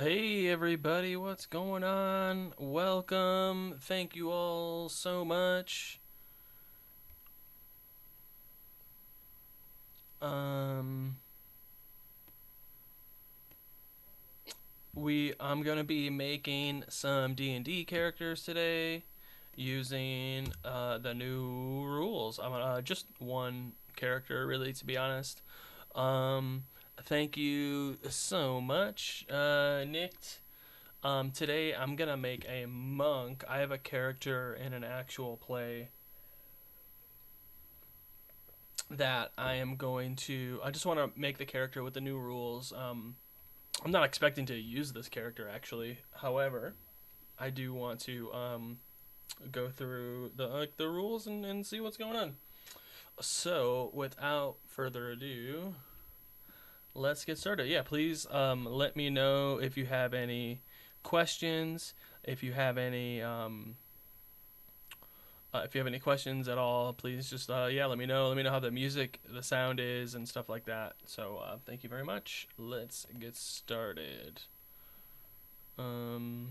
Hey everybody, what's going on? Welcome. Thank you all so much. Um I'm going to be making some D&D characters today using the new rules. I'm just one character really, to be honest. Um Thank you so much, Nick. Today I'm gonna make a monk. I have a character in an actual play that I just want to make the character with the new rules. I'm not expecting to use this character actually. However, I do want to go through the rules and see what's going on. So, without further ado, let's get started. Yeah, please let me know if you have any questions, if you have any questions at all, please just let me know. Let me know how the sound is, and stuff like that. So thank you very much. Let's get started. No.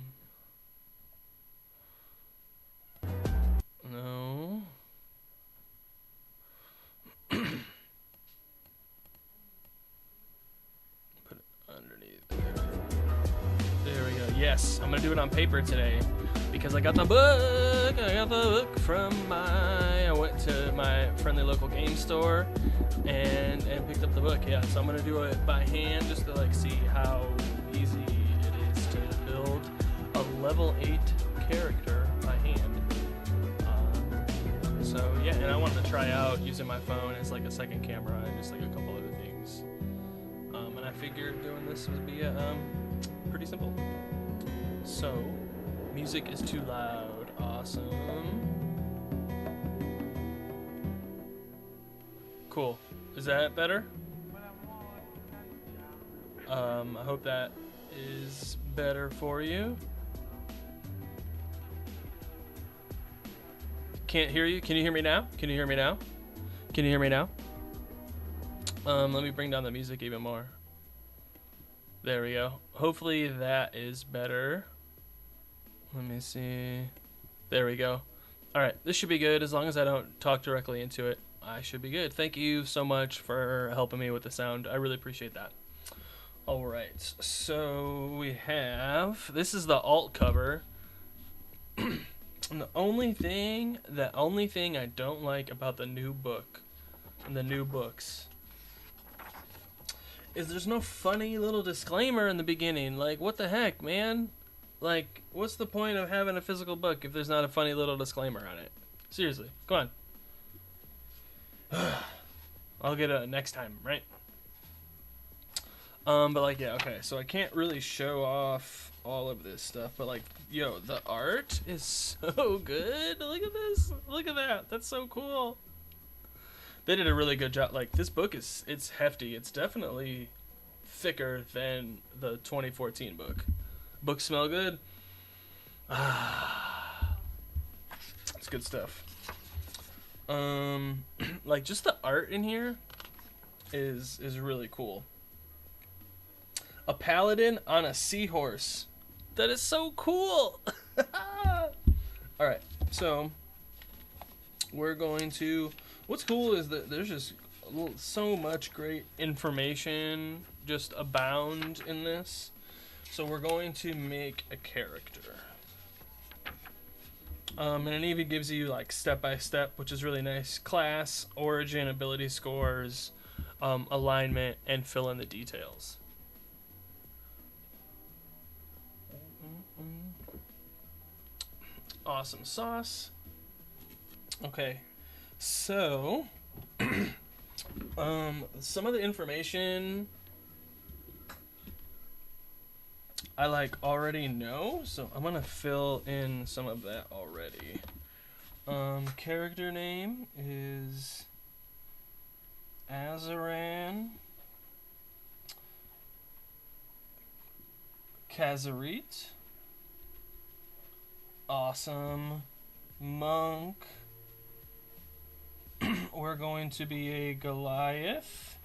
Put it underneath there. There we go. Yes, I'm gonna do it on paper today because I got the book. I went to my friendly local game store and picked up the book. Yeah, so I'm gonna do it by hand just to see how easy it is to build a level 8 character by hand. So yeah, and I wanted to try out using my phone as a second camera and just a couple other things. And I figured doing this would be pretty simple. So, music is too loud. Awesome. Cool. Is that better? I hope that is better for you. Can't hear you. Can you hear me now? Can you hear me now? Can you hear me now? Let me bring down the music even more. There we go. Hopefully that is better. Let me see. There we go. Alright, this should be good. As long as I don't talk directly into it, I should be good. Thank you so much for helping me with the sound. I really appreciate that. Alright, so we have... This is the alt cover. And the only thing I don't like about the new book and the new books is there's no funny little disclaimer in the beginning. What the heck, man? What's the point of having a physical book if there's not a funny little disclaimer on it? Seriously, come on. I'll get it next time, right? But yeah, okay, so I can't really show off all of this stuff, but yo, the art is so good. Look at this. Look at that. That's so cool. They did a really good job. This book it's hefty. It's definitely thicker than the 2014 book. Books smell good. It's good stuff. Just the art in here is really cool. A paladin on a seahorse. That is so cool. Alright, so we're going to... What's cool is that there's just so much great information just abound in this. So we're going to make a character. And it even gives you step by step, which is really nice. Class, origin, ability scores, alignment, and fill in the details. Awesome sauce. Okay, so some of the information I already know, so I'm gonna fill in some of that already. Character name is Azaran Kazarit. Awesome. Monk. We're going to be a Goliath.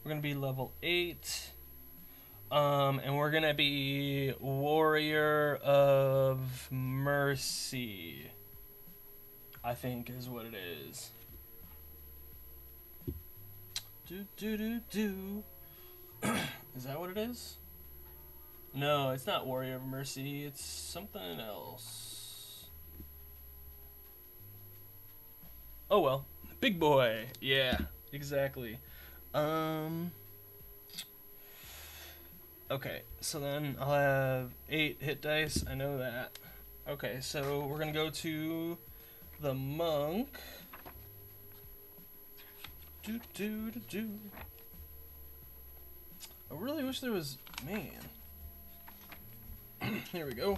We're going to be level 8. And we're gonna be Warrior of Mercy, I think is what it is. Is that what it is? No, it's not Warrior of Mercy. It's something else. Oh well. Big boy. Yeah, exactly. Okay, so then I'll have 8 hit dice. I know that. Okay, so we're gonna go to the monk. I really wish there was... Man. Here we go.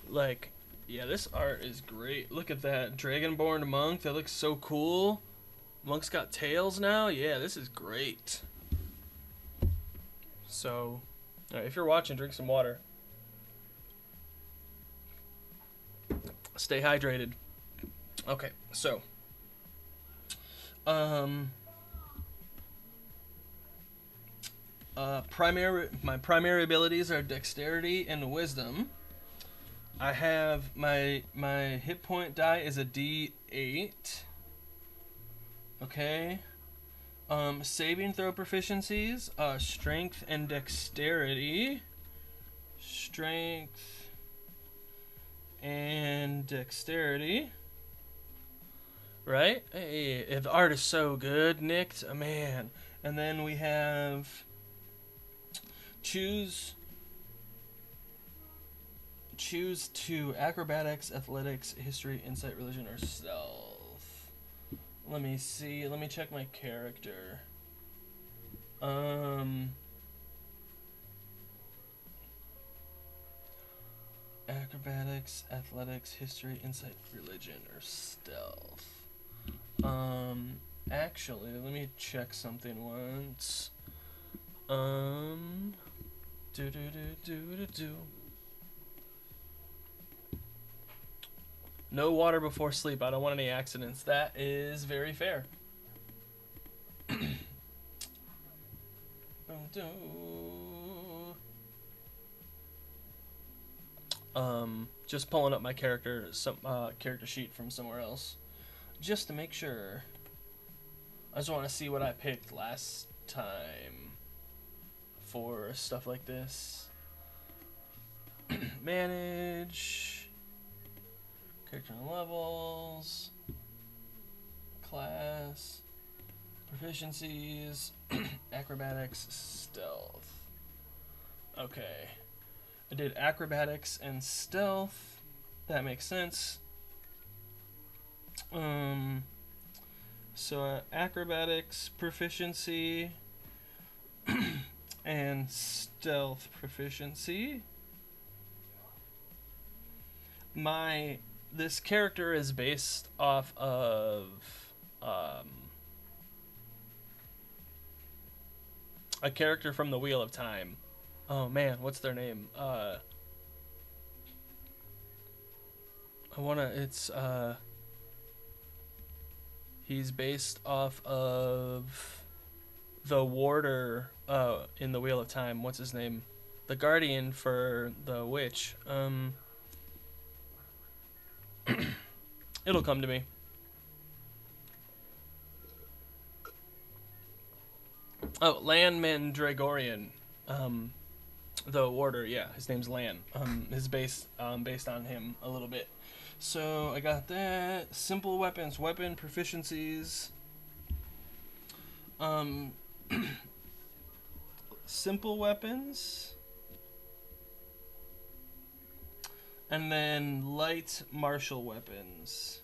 Like, yeah, this art is great. Look at that Dragonborn monk. That looks so cool. Monk's got tails now. Yeah, this is great. So, if you're watching, drink some water. Stay hydrated. Okay, so. My primary abilities are dexterity and wisdom. I have my hit point die is a D8. Okay. Saving throw proficiencies, strength and dexterity. Strength and dexterity. Right? Hey, the art is so good, Nick. Oh, man. And then we have choose 2: acrobatics, athletics, history, insight, religion, or stealth. Let me see. Let me check my character. Acrobatics, athletics, history, insight, religion, or stealth. Actually, let me check something once. No water before sleep. I don't want any accidents. That is very fair. Just pulling up my character sheet from somewhere else, just to make sure. I just want to see what I picked last time for stuff like this. Manage character levels, class, proficiencies, acrobatics, stealth. Okay. I did acrobatics and stealth. That makes sense. So acrobatics proficiency and stealth proficiency. This character is based off of a character from the Wheel of Time. Oh man, what's their name? He's based off of the warder in the Wheel of Time. What's his name? The guardian for the witch. It'll come to me. Oh, Lan Mandragorian. The warder, yeah, his name's Lan. Is based on him a little bit. So I got that. Simple weapons, weapon proficiencies. Simple weapons. And then light martial weapons.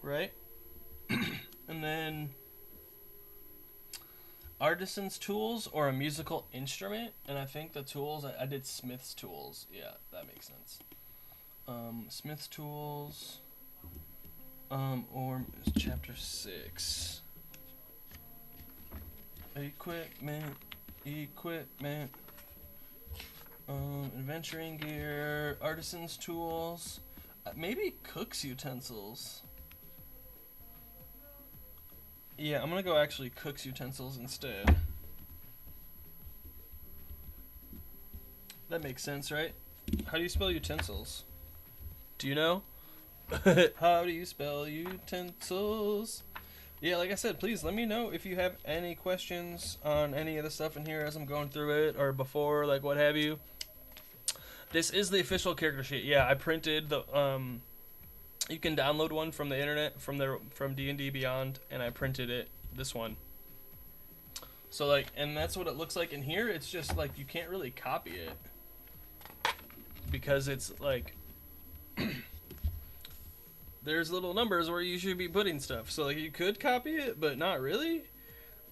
Right? And then artisan's tools or a musical instrument. And I think the tools, I did Smith's tools. Yeah, that makes sense. Smith's tools. Or chapter 6. Equipment. Adventuring gear. Artisan's tools. Maybe cook's utensils. Yeah, I'm gonna go actually cook's utensils instead. That makes sense, right? How do you spell utensils? Do you know? How do you spell utensils? Yeah, like I said, please let me know if you have any questions on any of the stuff in here as I'm going through it, or before, like what have you. This is the official character sheet. Yeah, I printed the you can download one from the internet from D&D Beyond, and I printed it, this one. So like, and that's what it looks like in here. It's just like you can't really copy it because it's like there's little numbers where you should be putting stuff. So like you could copy it, but not really.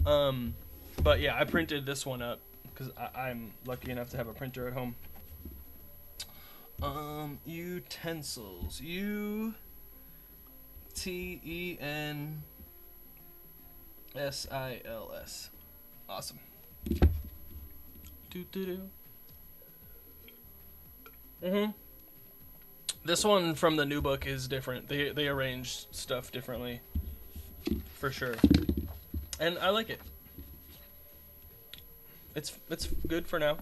But yeah, I printed this one up because I'm lucky enough to have a printer at home. Utensils. UTENSILS. Awesome. This one from the new book is different. They arrange stuff differently, for sure, and I like it. It's good for now.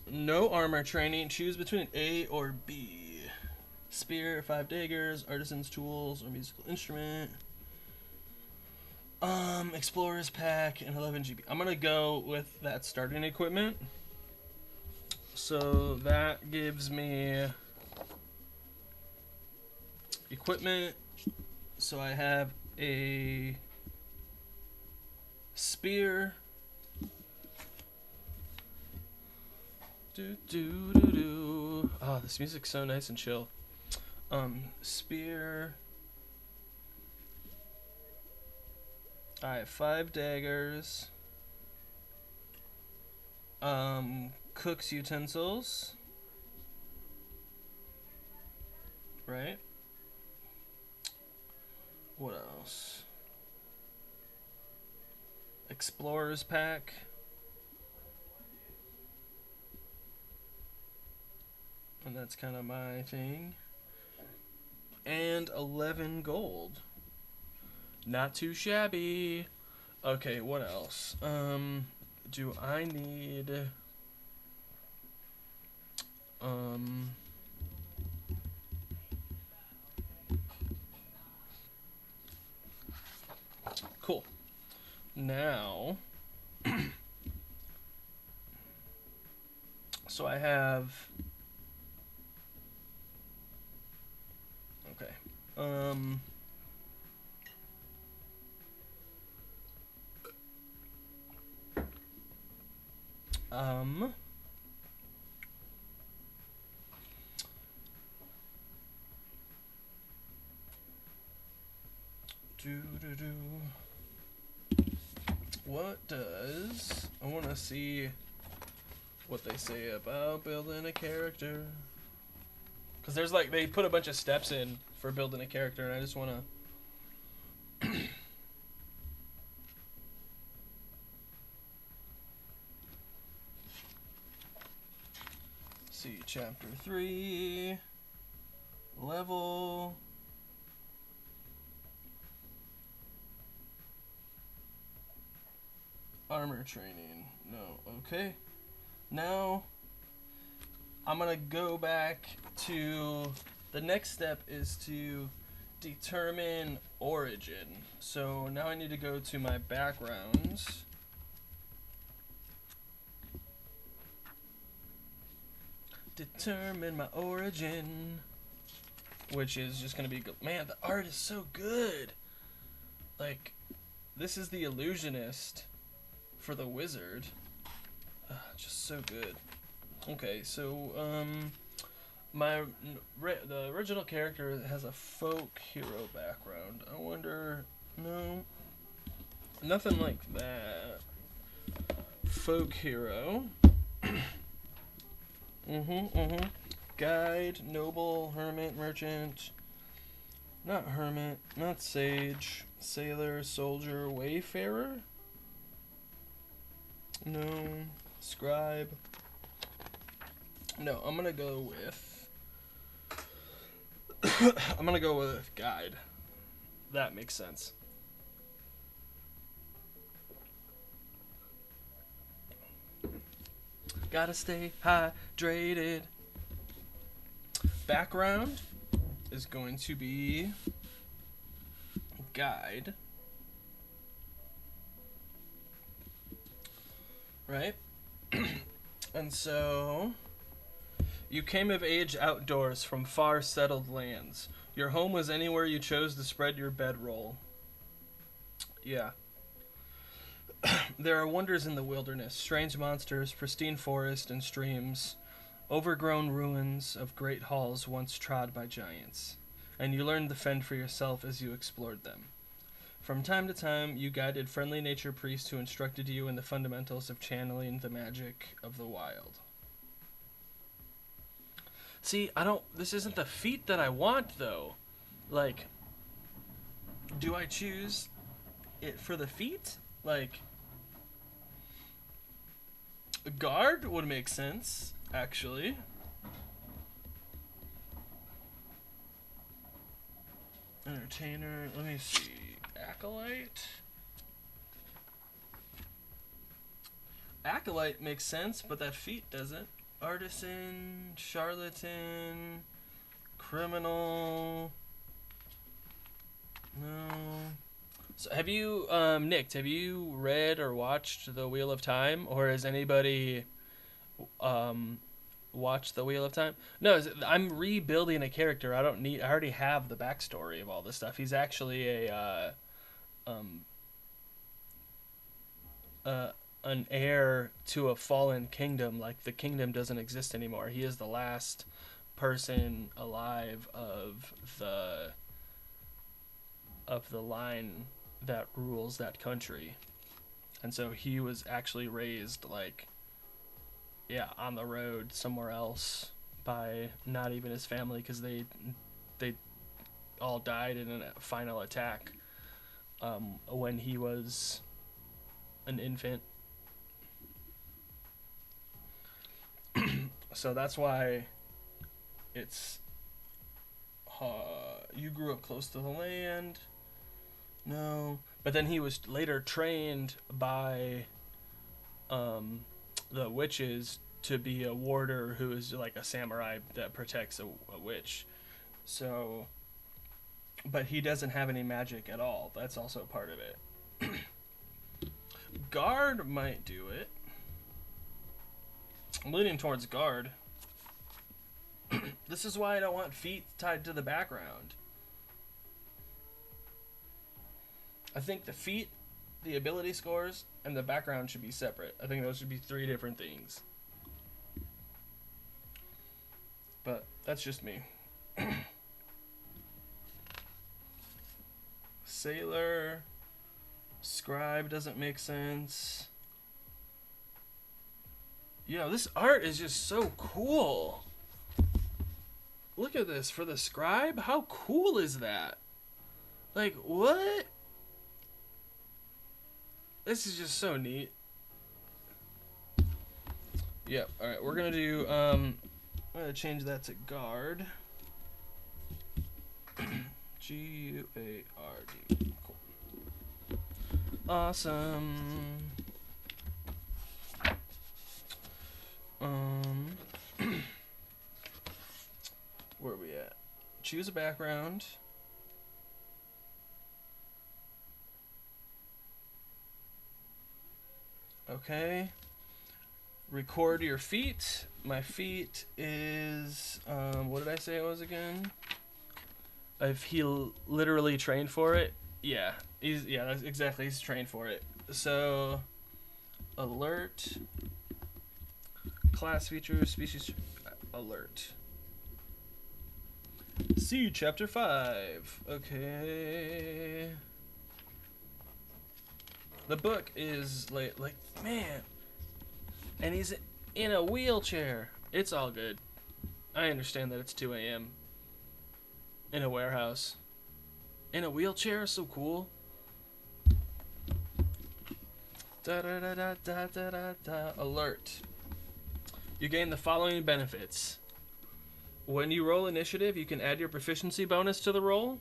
No armor training. Choose between A or B. Spear, 5 daggers, artisan's tools, or musical instrument. Explorer's pack, and 11 GB. I'm gonna go with that starting equipment. So that gives me equipment. So I have a spear. Oh, this music's so nice and chill. Spear. I have 5 daggers. Cook's utensils. Right? What else? Explorer's pack. And that's kind of my thing. And 11 gold. Not too shabby. Okay, what else? Do I need... Cool. Now... So I have... Okay. What does... I want to see what they say about building a character. Because there's like, they put a bunch of steps in for building a character, and I just want to... see, chapter 3, level... Armor training. No, okay. Now, I'm gonna go back to... The next step is to determine origin. So now I need to go to my backgrounds. Determine my origin. Which is just gonna be good. Man, the art is so good. Like, this is the illusionist for the wizard. Just so good. Okay, so the original character has a folk hero background. I wonder, no, nothing like that. Folk hero. Guide, noble, hermit, merchant. Not hermit, not sage, sailor, soldier, wayfarer. No, scribe. No, I'm gonna go with... I'm gonna go with guide. That makes sense. Gotta stay hydrated. Background is going to be guide. Right? And so you came of age outdoors from far settled lands. Your home was anywhere you chose to spread your bedroll. Yeah. There are wonders in the wilderness, strange monsters, pristine forest and streams, overgrown ruins of great halls once trod by giants, and you learned to fend for yourself as you explored them. From time to time, you guided friendly nature priests who instructed you in the fundamentals of channeling the magic of the wild. See, this isn't the feat that I want, though. Like, do I choose it for the feat? Like, a guard would make sense, actually. Entertainer, let me see. Acolyte? Acolyte makes sense, but that feat doesn't. Artisan, charlatan, criminal. No. So have you, Nick, have you read or watched The Wheel of Time? Or has anybody watched The Wheel of Time? No, I'm rebuilding a character. I already have the backstory of all this stuff. He's actually an heir to a fallen kingdom. Like, the kingdom doesn't exist anymore. He is the last person alive of the line that rules that country. And so he was actually raised, like, yeah, on the road somewhere else by not even his family, because they all died in a final attack when he was an infant. So that's why it's you grew up close to the land. No, but then he was later trained by the witches to be a warder who is like a samurai that protects a witch. So, but he doesn't have any magic at all. That's also part of it. Guard might do it. I'm leaning towards guard. This is why I don't want feet tied to the background. I think the feet, the ability scores, and the background should be separate. I think those should be 3 different things. But that's just me. Sailor, scribe doesn't make sense. Yo, this art is just so cool. Look at this for the scribe. How cool is that? Like, what? This is just so neat. Yep. All right, we're gonna do. I'm gonna change that to guard. G-U-A-R-D. Cool. Awesome. Where are we at? Choose a background. Okay. Record your feet. My feet is what did I say it was again? If he literally trained for it, yeah, that's exactly, he's trained for it. So, alert, class features, species, alert. See chapter 5. Okay. The book is like man, and he's in a wheelchair. It's all good. I understand that it's 2 a.m. in a warehouse. In a wheelchair is so cool. Da da da da da da da da. Alert. You gain the following benefits. When you roll initiative, you can add your proficiency bonus to the roll.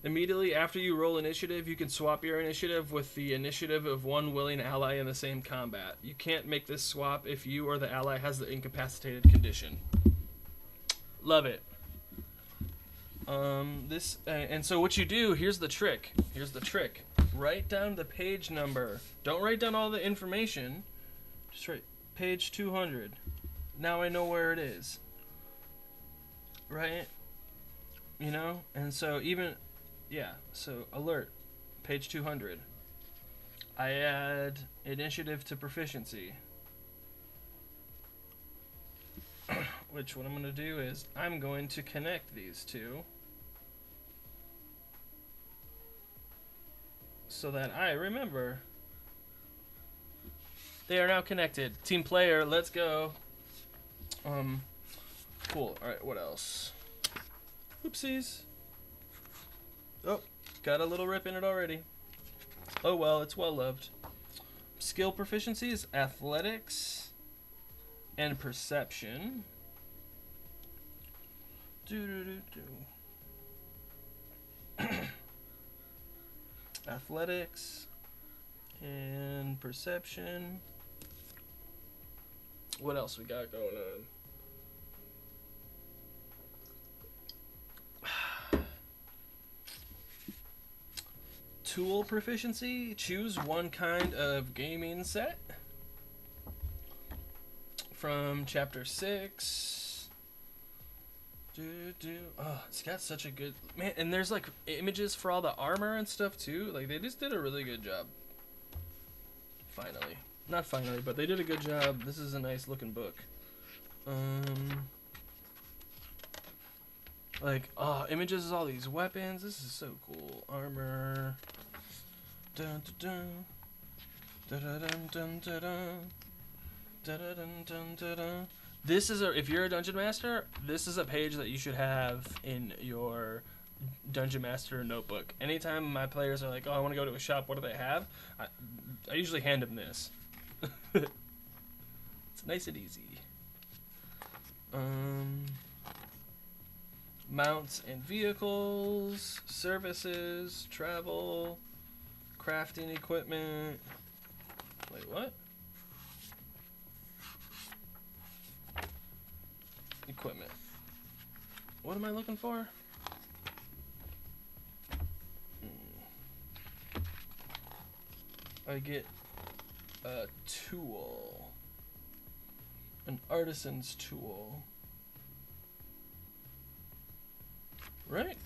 Immediately after you roll initiative, you can swap your initiative with the initiative of one willing ally in the same combat. You can't make this swap if you or the ally has the incapacitated condition. Love it. And so what you do, here's the trick. Write down the page number. Don't write down all the information. Just write page 200. Now I know where it is. Right? You know? And so so alert, page 200. I add initiative to proficiency. Which what I'm going to do is I'm going to connect these two so that I remember. They are now connected. Team player, let's go. Cool. Alright, what else? Oopsies. Oh, got a little rip in it already. Oh well, it's well loved. Skill proficiencies, athletics, and perception. Athletics and perception. What else we got going on? Tool proficiency. Choose one kind of gaming set from chapter 6. Oh, it's got such a good man, and there's like images for all the armor and stuff too. Like they just did a really good job. Not finally, but they did a good job. This is a nice looking book. Images of all these weapons. This is so cool. Armor. Dun dun dun dun dun dun dun dun dun dun. This is if you're a dungeon master, this is a page that you should have in your dungeon master notebook. Anytime my players are like, "Oh, I want to go to a shop. What do they have?" I usually hand them this. It's nice and easy. Mounts and vehicles, services, travel, crafting equipment. Wait, what? Equipment. What am I looking for? I get a tool. An artisan's tool. Right?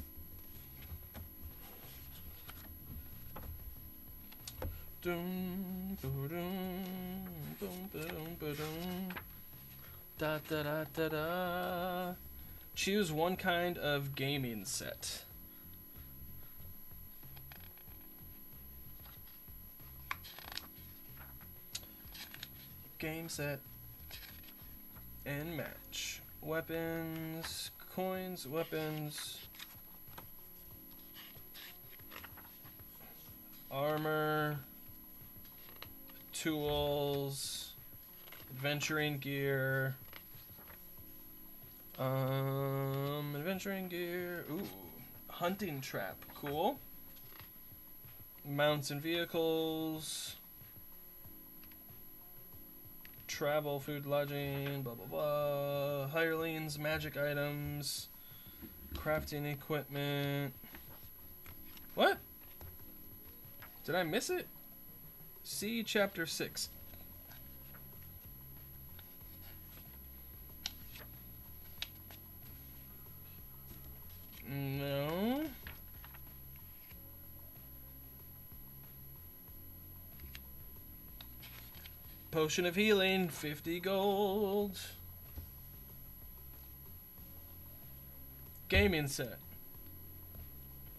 Dum, ba-dum, bum, ba-dum, ba-dum. Da da da da da. Choose one kind of gaming set. Game set and match. Weapons, coins, weapons, armor, tools, adventuring gear. Adventuring gear. Ooh, hunting trap. Cool. Mounts and vehicles. Travel, food, lodging, blah, blah, blah. Hirelings, magic items. Crafting equipment. What? Did I miss it? See chapter 6. No. Potion of healing, 50 gold. Gaming set.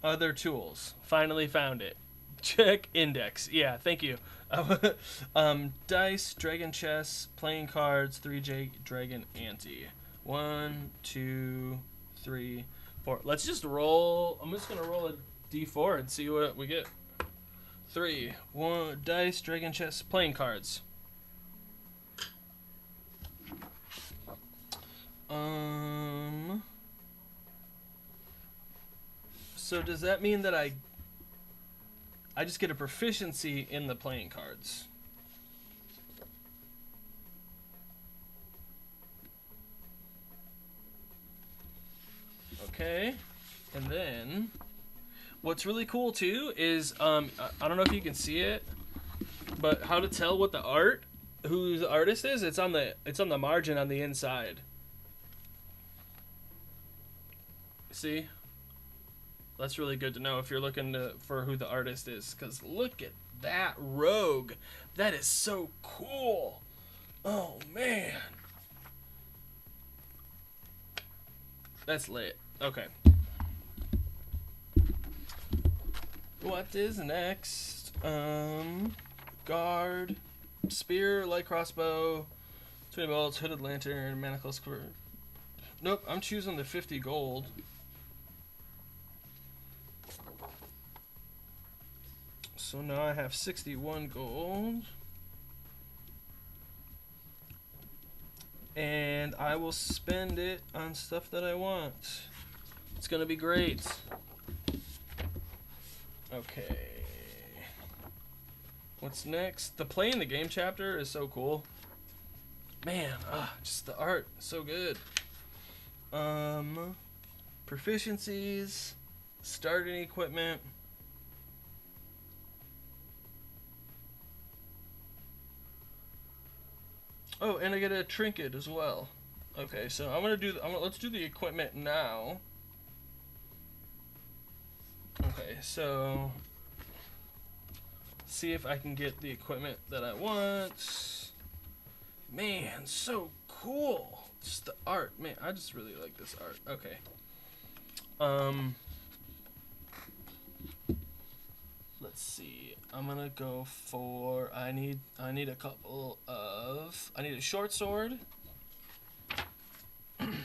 Other tools. Finally found it. Check index. Yeah, thank you. Dice, dragon chess, playing cards, 3J dragon ante. 1, 2, 3, 4. Let's just roll. I'm just gonna roll a d4 and see what we get. 3, 1. Dice, dragon chess, playing cards. So does that mean that I just get a proficiency in the playing cards? Okay. And then what's really cool too is I don't know if you can see it, but how to tell what who the artist is? It's on the margin on the inside. See? That's really good to know if you're looking for who the artist is, because look at that rogue. That is so cool. Oh man. That's lit. Okay. What is next? Guard, spear, light crossbow, 20 bolts, hooded lantern, manacles. Nope, I'm choosing the 50 gold. So now I have 61 gold. And I will spend it on stuff that I want. It's gonna be great. Okay. What's next? The playing the game chapter is so cool. Man, just the art, so good. Proficiencies, starting equipment. Oh, and I get a trinket as well. Okay, so let's do the equipment now. Okay, so see if I can get the equipment that I want. Man, so cool. Just the art. Man, I just really like this art. Okay. Let's see. I'm gonna go for I need a couple of I need a short sword. Let's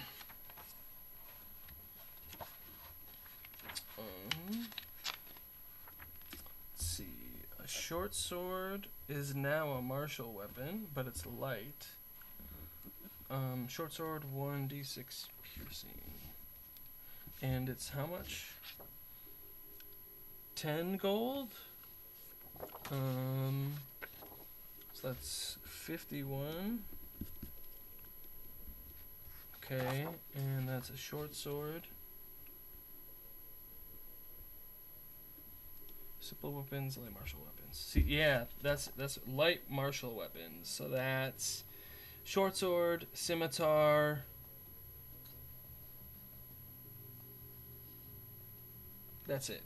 see. A short sword is now a martial weapon, but it's light. Short sword 1d6 piercing. And it's how much? 10 gold? So that's 51. Okay, and that's a short sword. Simple weapons, light martial weapons. See, yeah, that's light martial weapons. So that's short sword, scimitar. That's it.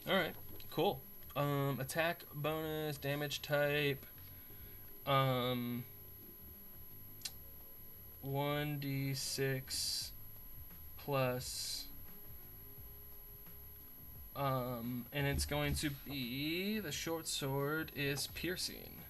Alright, cool. Attack bonus, damage type. 1d6 plus. And it's going to be the short sword is piercing.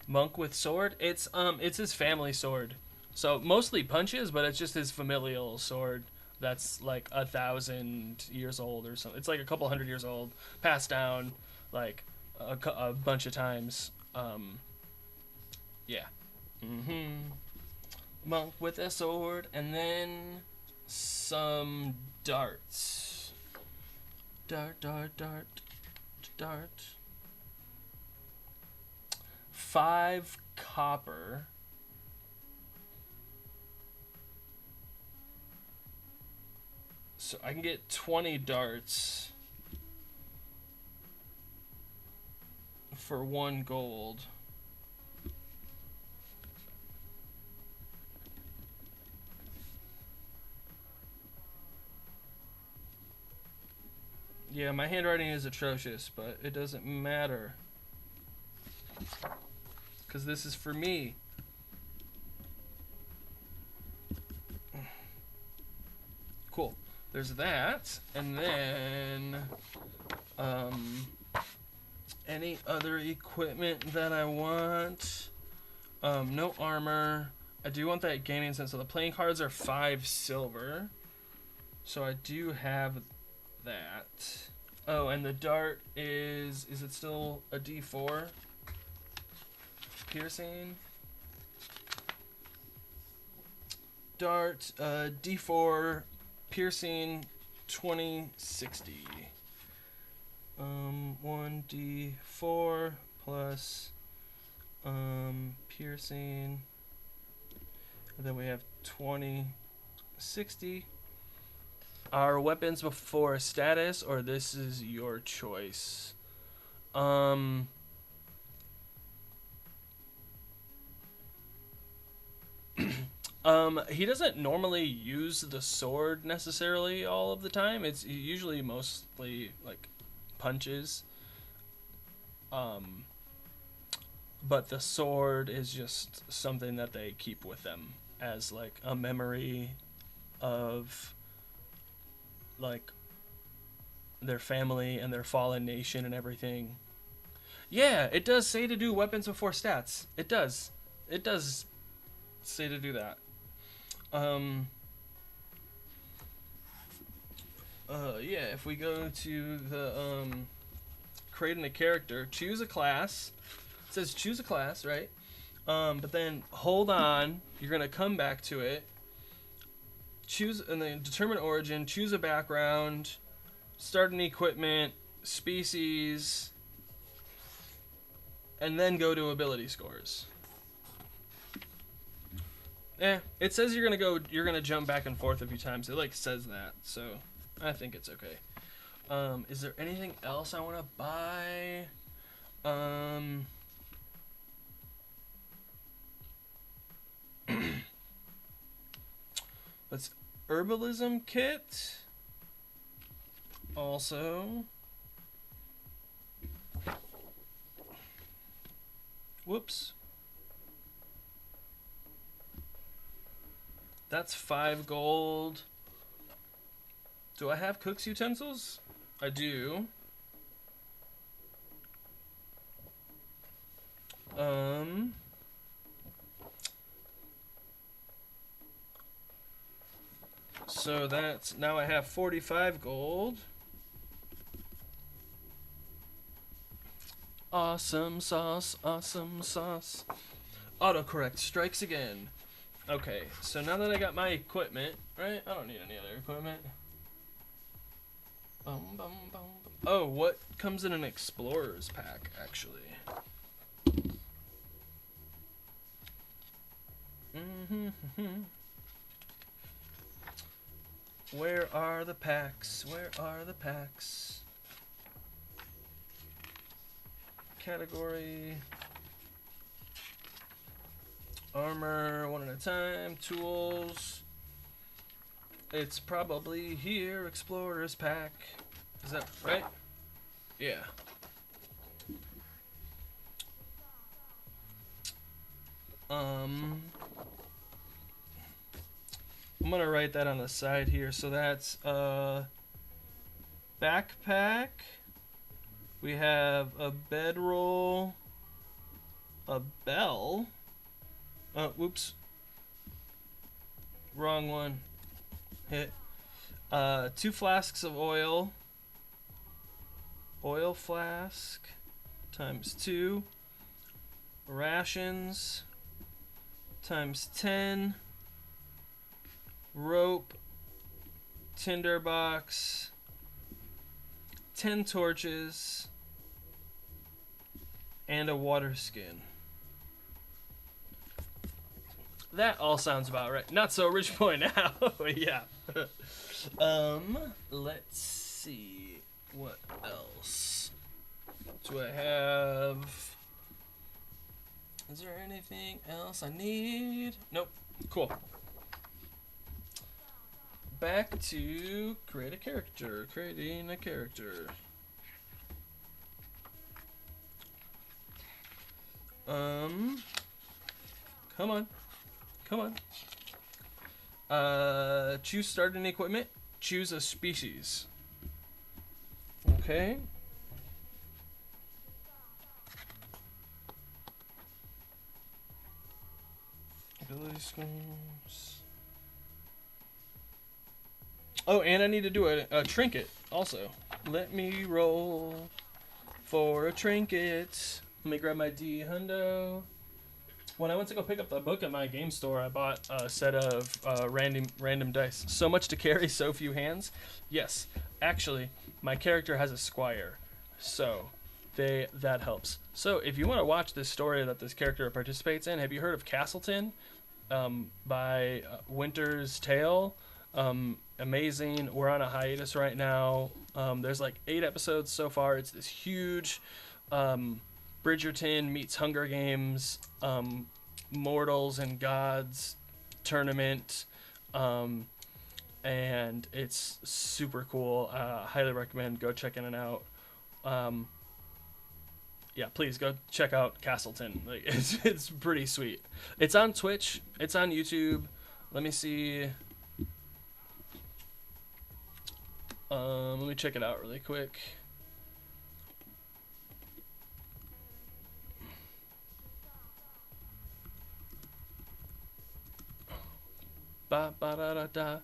Monk with sword. It's his family sword. So mostly punches, but it's just his familial sword. That's like 1,000 years old or something. It's like a couple hundred years old, passed down like a bunch of times. Yeah. Monk with a sword, and then some darts. Dart. 5 copper. So I can get 20 darts for 1 gold. Yeah, my handwriting is atrocious, but it doesn't matter. Because this is for me. Cool. There's that. And then any other equipment that I want. No armor. I do want that gaming sense. So the playing cards are 5 silver. So I do have that. Oh, and the dart is it still a D4? Piercing. Dart, D4, piercing, 2060. 1d4 plus piercing, and then we have 2060. Are weapons before status, or this is your choice? He doesn't normally use the sword necessarily all of the time. It's usually mostly like punches. But the sword is just something that they keep with them as like a memory of like their family and their fallen nation and everything. Yeah, it does say to do weapons before stats. It does. It does say to do that. Yeah, if we go to the creating a character, choose a class. It says choose a class, right? But then hold on, you're gonna come back to it. Choose and then determine origin, choose a background, start an equipment, species, and then go to ability scores. It says you're gonna jump back and forth a few times. It like says that, so I think it's okay. Is there anything else I want to buy? Let's herbalism kit. Also, whoops. That's 5 gold. Do I have cook's utensils? I do. So that's, now I have 45 gold. Awesome sauce, awesome sauce. Autocorrect strikes again. Okay, so now that I got my equipment, right? I don't need any other equipment. Oh, what comes in an explorer's pack, actually? Where are the packs? Where are the packs? Category. Armor, one at a time. Tools. It's probably here. Explorer's pack. Is that right? Yeah. I'm gonna write that on the side here. So that's backpack. We have a bedroll, a bell. Whoops. Wrong one. Hit. 2 flasks of oil. Oil flask times 2. Rations times 10. Rope. Tinderbox. 10 torches. And a water skin. That all sounds about right. Not so rich boy now. Yeah. Let's see. What else do I have? Is there anything else I need? Nope. Cool. Back to create a character. Creating a character. Come on. Come on. Choose starting equipment. Choose a species. Okay. Ability scores. Oh, and I need to do a trinket also. Let me roll for a trinket. Let me grab my D hundo. When I went to go pick up the book at my game store, I bought a set of random dice. So much to carry, so few hands. Yes, actually, my character has a squire, so that helps. So if you want to watch this story that this character participates in, have you heard of Castleton by Winter's Tale? Amazing. We're on a hiatus right now. There's like 8 episodes so far. It's this huge Bridgerton meets Hunger Games, Mortals and Gods tournament, and it's super cool. Highly recommend go checking it out. Yeah, please go check out Castleton. Like it's pretty sweet. It's on Twitch. It's on YouTube. Let me see. Let me check it out really quick. Ba ba da da da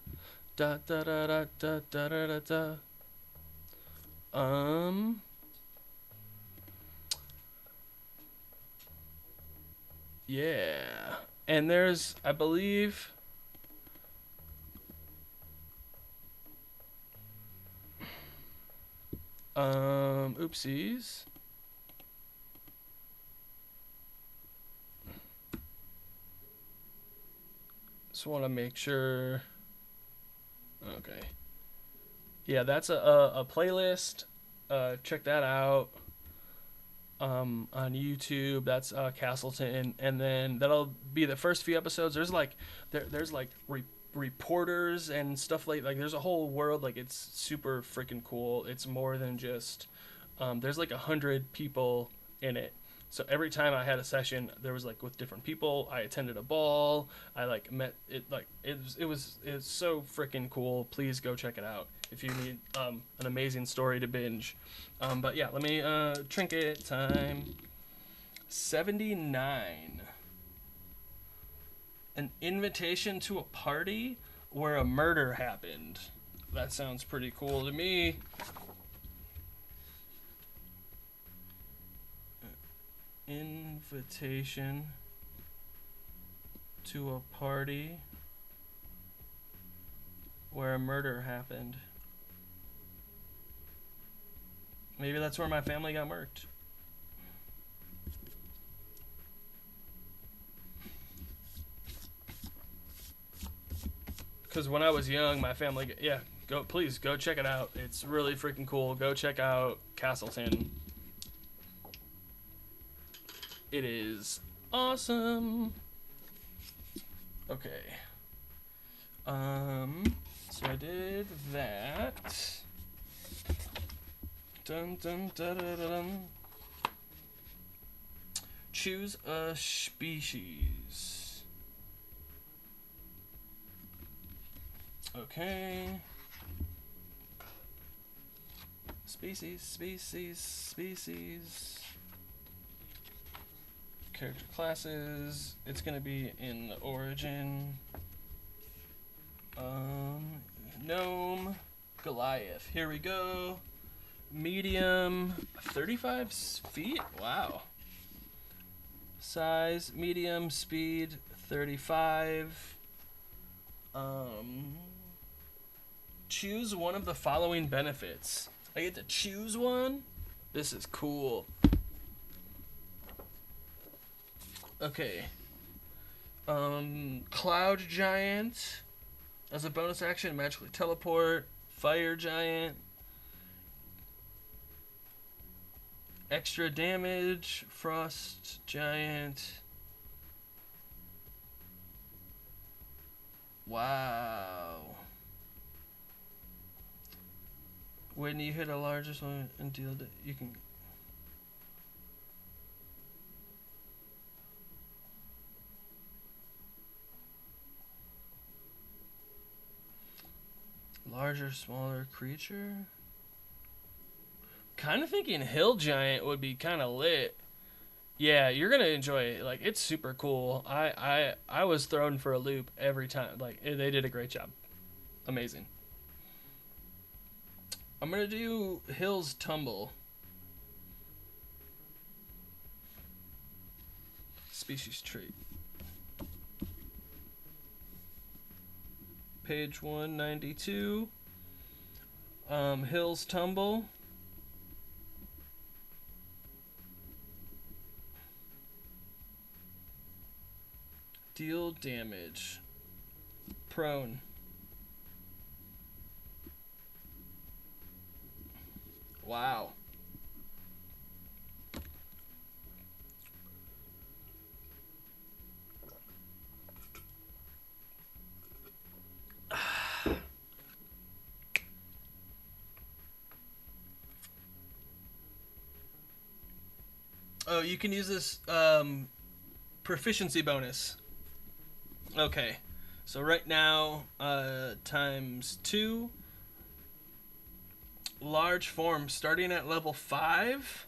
da da da da da da da da. Yeah. And there's, I believe, oopsies. Just want to make sure. Okay. Yeah, that's a playlist. Check that out. On YouTube, that's Castleton, and then that'll be the first few episodes. There's like there's like reporters and stuff like there's a whole world. Like it's super freaking cool. It's more than just there's like 100 people in it. So every time I had a session, there was like with different people. I attended a ball. I like met it. Like it was so freaking cool. Please go check it out if you need an amazing story to binge. But yeah, let me trinket time. 79. An invitation to a party where a murder happened. That sounds pretty cool to me. Invitation to a party where a murder happened. Maybe that's where my family got murked. Because when I was young, my family, yeah, please go check it out. It's really freaking cool. Go check out Castleton. It is awesome. Okay. So I did that. Dun dun dun dun dun. Choose a species. Okay. Species. Character classes. It's gonna be in the origin. Gnome, Goliath. Here we go. Medium, 35 feet. Wow. Size, medium, speed, 35. Choose one of the following benefits. I get to choose one. This is cool. Okay. Cloud Giant. As a bonus action, magically teleport. Fire Giant. Extra damage. Frost Giant. Wow. When you hit a largest one and deal it, you can... Larger, smaller creature. Kind of thinking Hill Giant would be kind of lit. Yeah, you're gonna enjoy it. Like it's super cool. I was thrown for a loop every time. Like they did a great job. Amazing. I'm gonna do Hill's Tumble. species trait. Page 192. Hills tumble. Deal damage. Prone. Wow. Oh, you can use this proficiency bonus. Okay. So right now, times 2. Large form starting at level 5.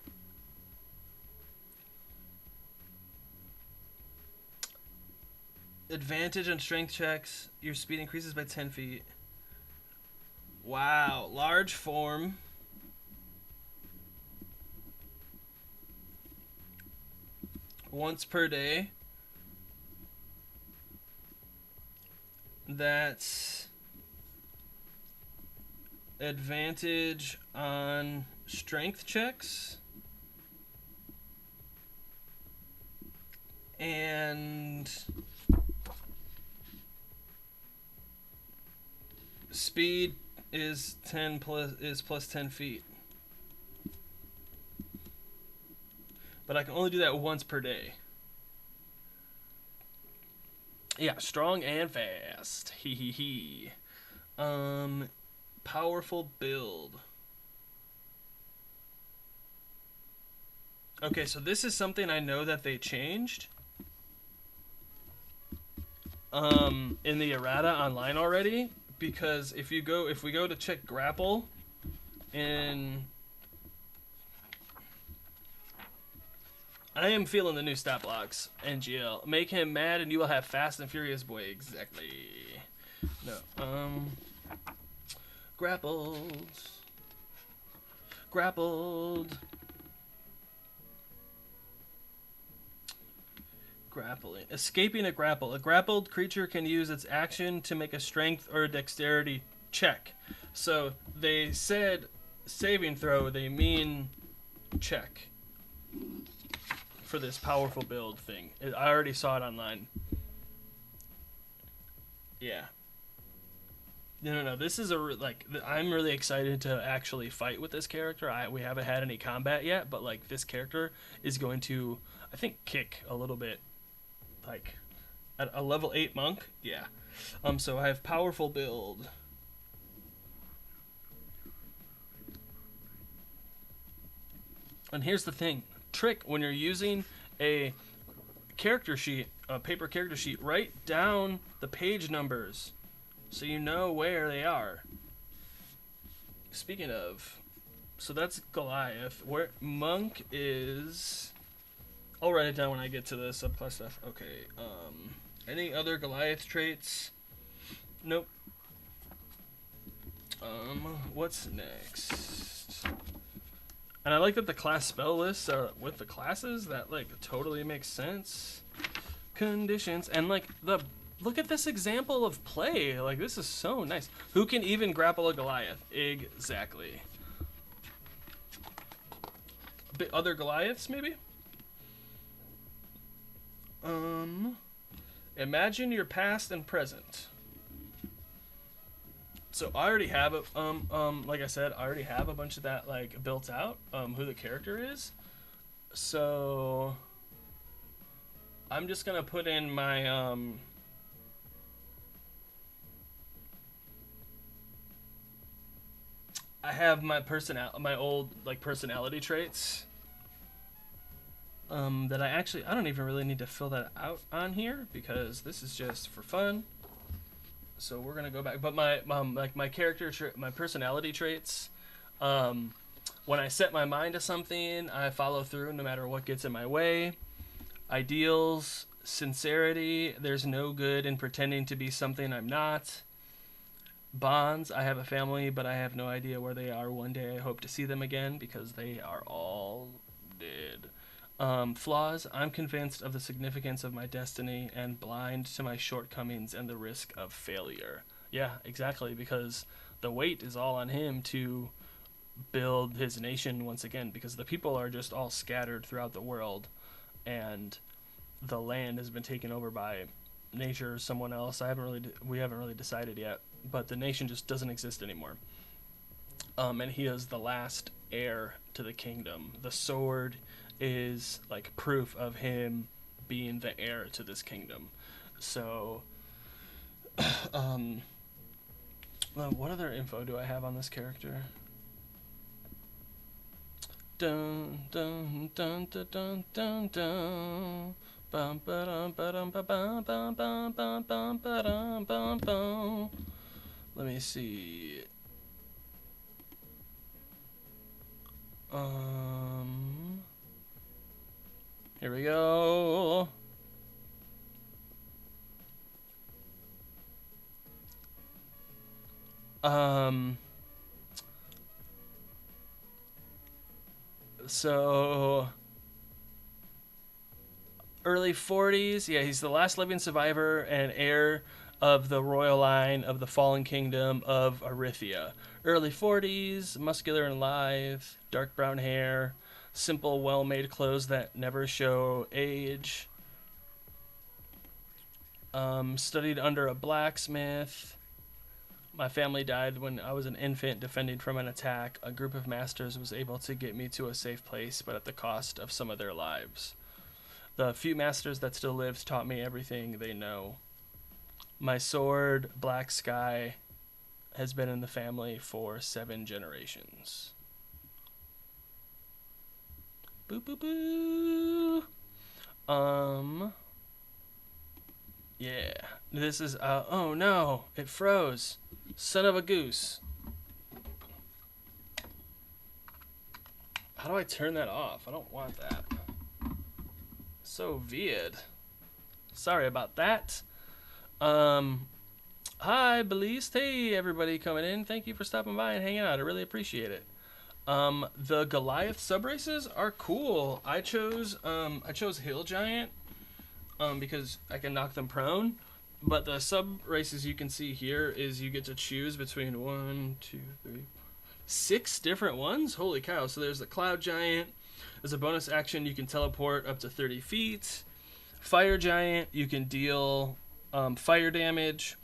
Advantage on strength checks. Your speed increases by 10 feet. Wow. Large form. Once per day. That's advantage on strength checks. And speed is plus 10 feet. But I can only do that once per day. Yeah, strong and fast. Hee hee hee. Powerful build. Okay, so this is something I know that they changed. In the errata online already, because if we go to check grapple in, I am feeling the new stat blocks. NGL. Make him mad and you will have fast and furious boy. Exactly. No. Grappled. Grappled. Grappling. Escaping a grapple. A grappled creature can use its action to make a strength or a dexterity check. So they said saving throw, they mean check. For this powerful build thing. I already saw it online. Yeah. No. This is I'm really excited to actually fight with this character. We haven't had any combat yet, but like this character is going to, I think, kick a little bit. Like at a level 8 monk. Yeah. So I have powerful build. And here's the thing. Trick when you're using a character sheet, a paper character sheet, write down the page numbers so you know where they are. Speaking of, so that's Goliath. Where monk is, I'll write it down when I get to the subclass stuff. Okay. Any other Goliath traits? Nope. What's next? And I like that the class spell lists are with the classes. That like totally makes sense. Conditions and like look at this example of play. Like this is so nice. Who can even grapple a Goliath? Exactly. Other Goliaths maybe? Imagine your past and present. So I already have it. Like I said, I already have a bunch of that like built out. Who the character is. So I'm just gonna put in my I have my my old like personality traits. That I don't even really need to fill that out on here because this is just for fun. So we're gonna go back, but my character my personality traits. When I set my mind to something, I follow through no matter what gets in my way. Ideals, sincerity. There's no good in pretending to be something I'm not. Bonds. I have a family, but I have no idea where they are. One day I hope to see them again because they are all dead. Flaws. I'm convinced of the significance of my destiny and blind to my shortcomings and the risk of failure. Yeah, exactly, because the weight is all on him to build his nation once again, because the people are just all scattered throughout the world, and the land has been taken over by nature or someone else. We haven't really decided yet, but the nation just doesn't exist anymore. And he is the last heir to the kingdom. The sword is like proof of him being the heir to this kingdom. So, what other info do I have on this character? Dun dun dun dun dun dun dun. Bum ba dum ba dum ba bum bum bum bum bum ba dum bum bum. Let me see. Here we go. So early 40s. Yeah, he's the last living survivor and heir of the royal line of the fallen kingdom of Erythia. Early 40s, muscular and lithe, dark brown hair, simple, well-made clothes that never show age. Studied under a blacksmith. My family died when I was an infant defending from an attack. A group of masters was able to get me to a safe place, but at the cost of some of their lives. The few masters that still lived taught me everything they know. My sword, Black Sky, has been in the family for 7 generations. Boo boo boo. Yeah. This is oh no, it froze. Son of a goose. How do I turn that off? I don't want that. So weird. Sorry about that. Hi, Belize. Hey, everybody coming in. Thank you for stopping by and hanging out. I really appreciate it. The Goliath sub races are cool. I chose Hill Giant, because I can knock them prone. But the sub races you can see here is you get to choose between 1, 2, 3, 6 different ones. Holy cow! So there's the Cloud Giant. As a bonus action, you can teleport up to 30 feet. Fire Giant, you can deal fire damage.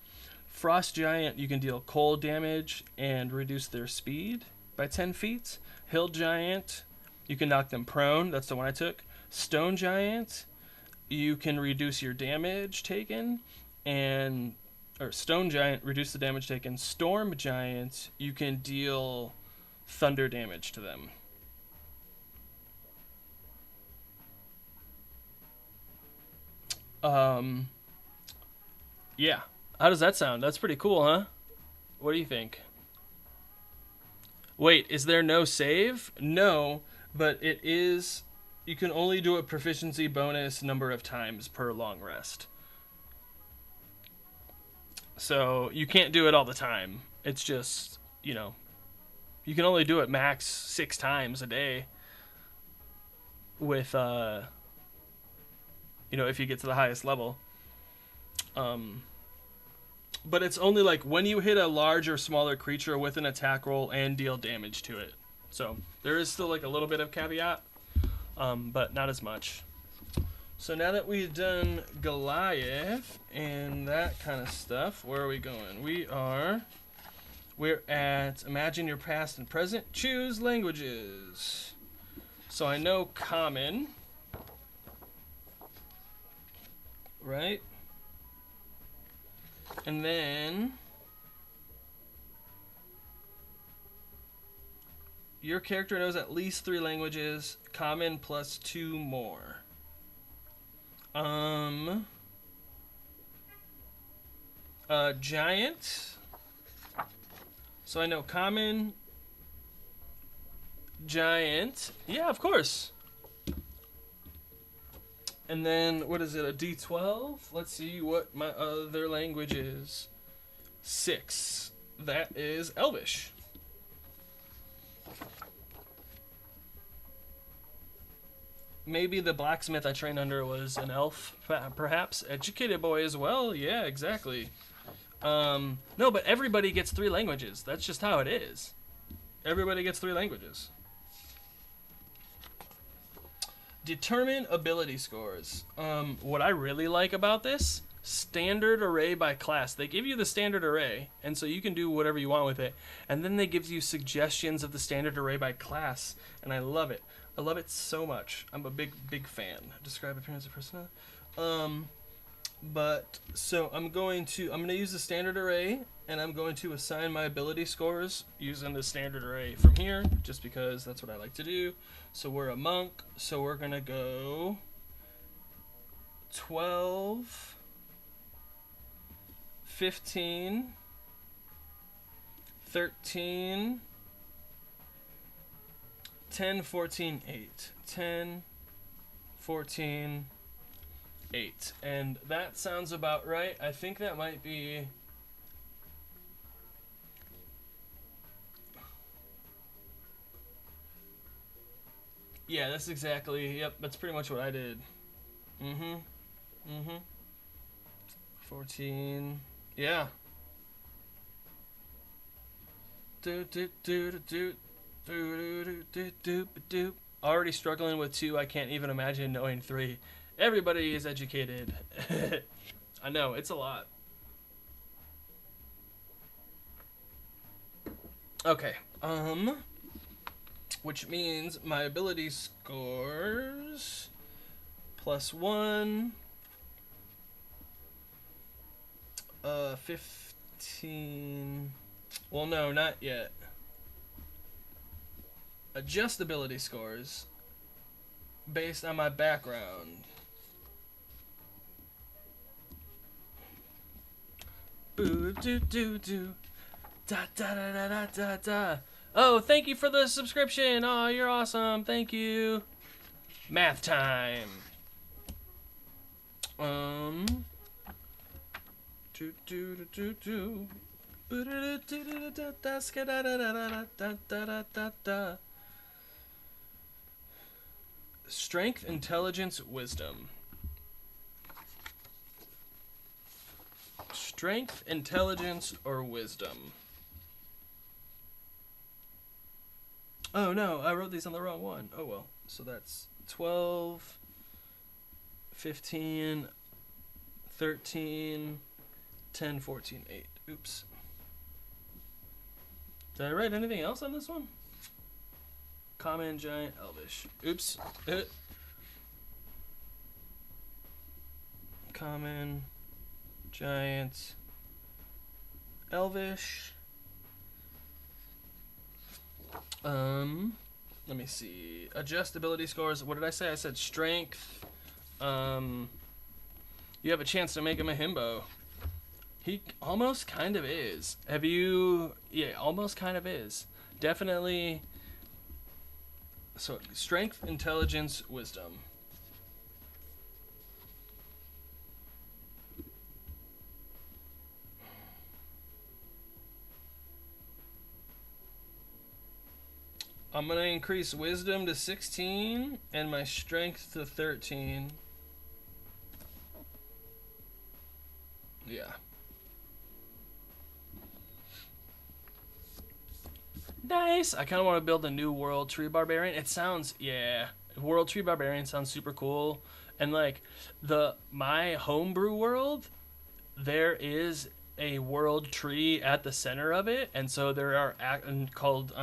Frost Giant, you can deal cold damage and reduce their speed by 10 feet. Hill Giant, you can knock them prone. That's the one I took. Stone Giant, you can reduce your damage taken. Stone Giant, reduce the damage taken. Storm Giant, you can deal thunder damage to them. Yeah. How does that sound? That's pretty cool, huh? What do you think? Wait, is there no save? No, but it is... You can only do a proficiency bonus number of times per long rest. So, you can't do it all the time. It's just, you can only do it max 6 times a day. With, if you get to the highest level. But it's only like when you hit a large or smaller creature with an attack roll and deal damage to it. So there is still like a little bit of caveat, but not as much. So now that we've done Goliath and that kind of stuff, where are we going? We're at Imagine Your Past and Present. Choose languages. So I know Common. Right? And then your character knows at least 3 languages, Common plus 2 more. Giant. So I know Common, Giant. Yeah, of course. And then, what is it, a D12? Let's see what my other language is. 6. That is Elvish. maybe the blacksmith I trained under was an elf, perhaps. Educated boy as well. Yeah, exactly. No, but everybody gets 3 languages. That's just how it is. Everybody gets 3 languages. Determine ability scores. What I really like about this, standard array by class. They give you the standard array, and so you can do whatever you want with it. And then they give you suggestions of the standard array by class, and I love it. I love it so much. I'm a big fan. Describe appearance of persona. But so I'm gonna use the standard array, and I'm going to assign my ability scores using the standard array from here, just because that's what I like to do. So we're a monk, so we're gonna go 12, 15, 13, 10, 14, 8. 10, 14, 8. And that sounds about right. I think that might be... Yeah, that's exactly... Yep, that's pretty much what I did. 14... Yeah. Already struggling with 2. I can't even imagine knowing 3. Everybody is educated. I know, it's a lot. Okay. Which means my ability scores +1. 15. Well, no, not yet. Adjust ability scores based on my background. Boo doo doo doo. Da da da da da da da. Oh, thank you for the subscription. Oh, you're awesome. Thank you. Math time. Do do do do do. Strength, intelligence, wisdom. Strength, intelligence, or wisdom. Oh no, I wrote these on the wrong one. Oh well. So that's 12, 15, 13, 10, 14, 8. Oops. Did I write anything else on this one? Common, giant, elvish. Oops. Common, giant, elvish. Let me see. Adjust ability scores. What did I say? I said strength. You have a chance to make him a himbo. He almost kind of is. Have you... Yeah, almost kind of is. Definitely... So, strength, intelligence, wisdom. I'm going to increase wisdom to 16 and my strength to 13. Yeah. Nice. I kind of want to build a new World Tree Barbarian. It sounds, yeah, World Tree Barbarian sounds super cool. And like my homebrew world, there is a world tree at the center of it, and so there are called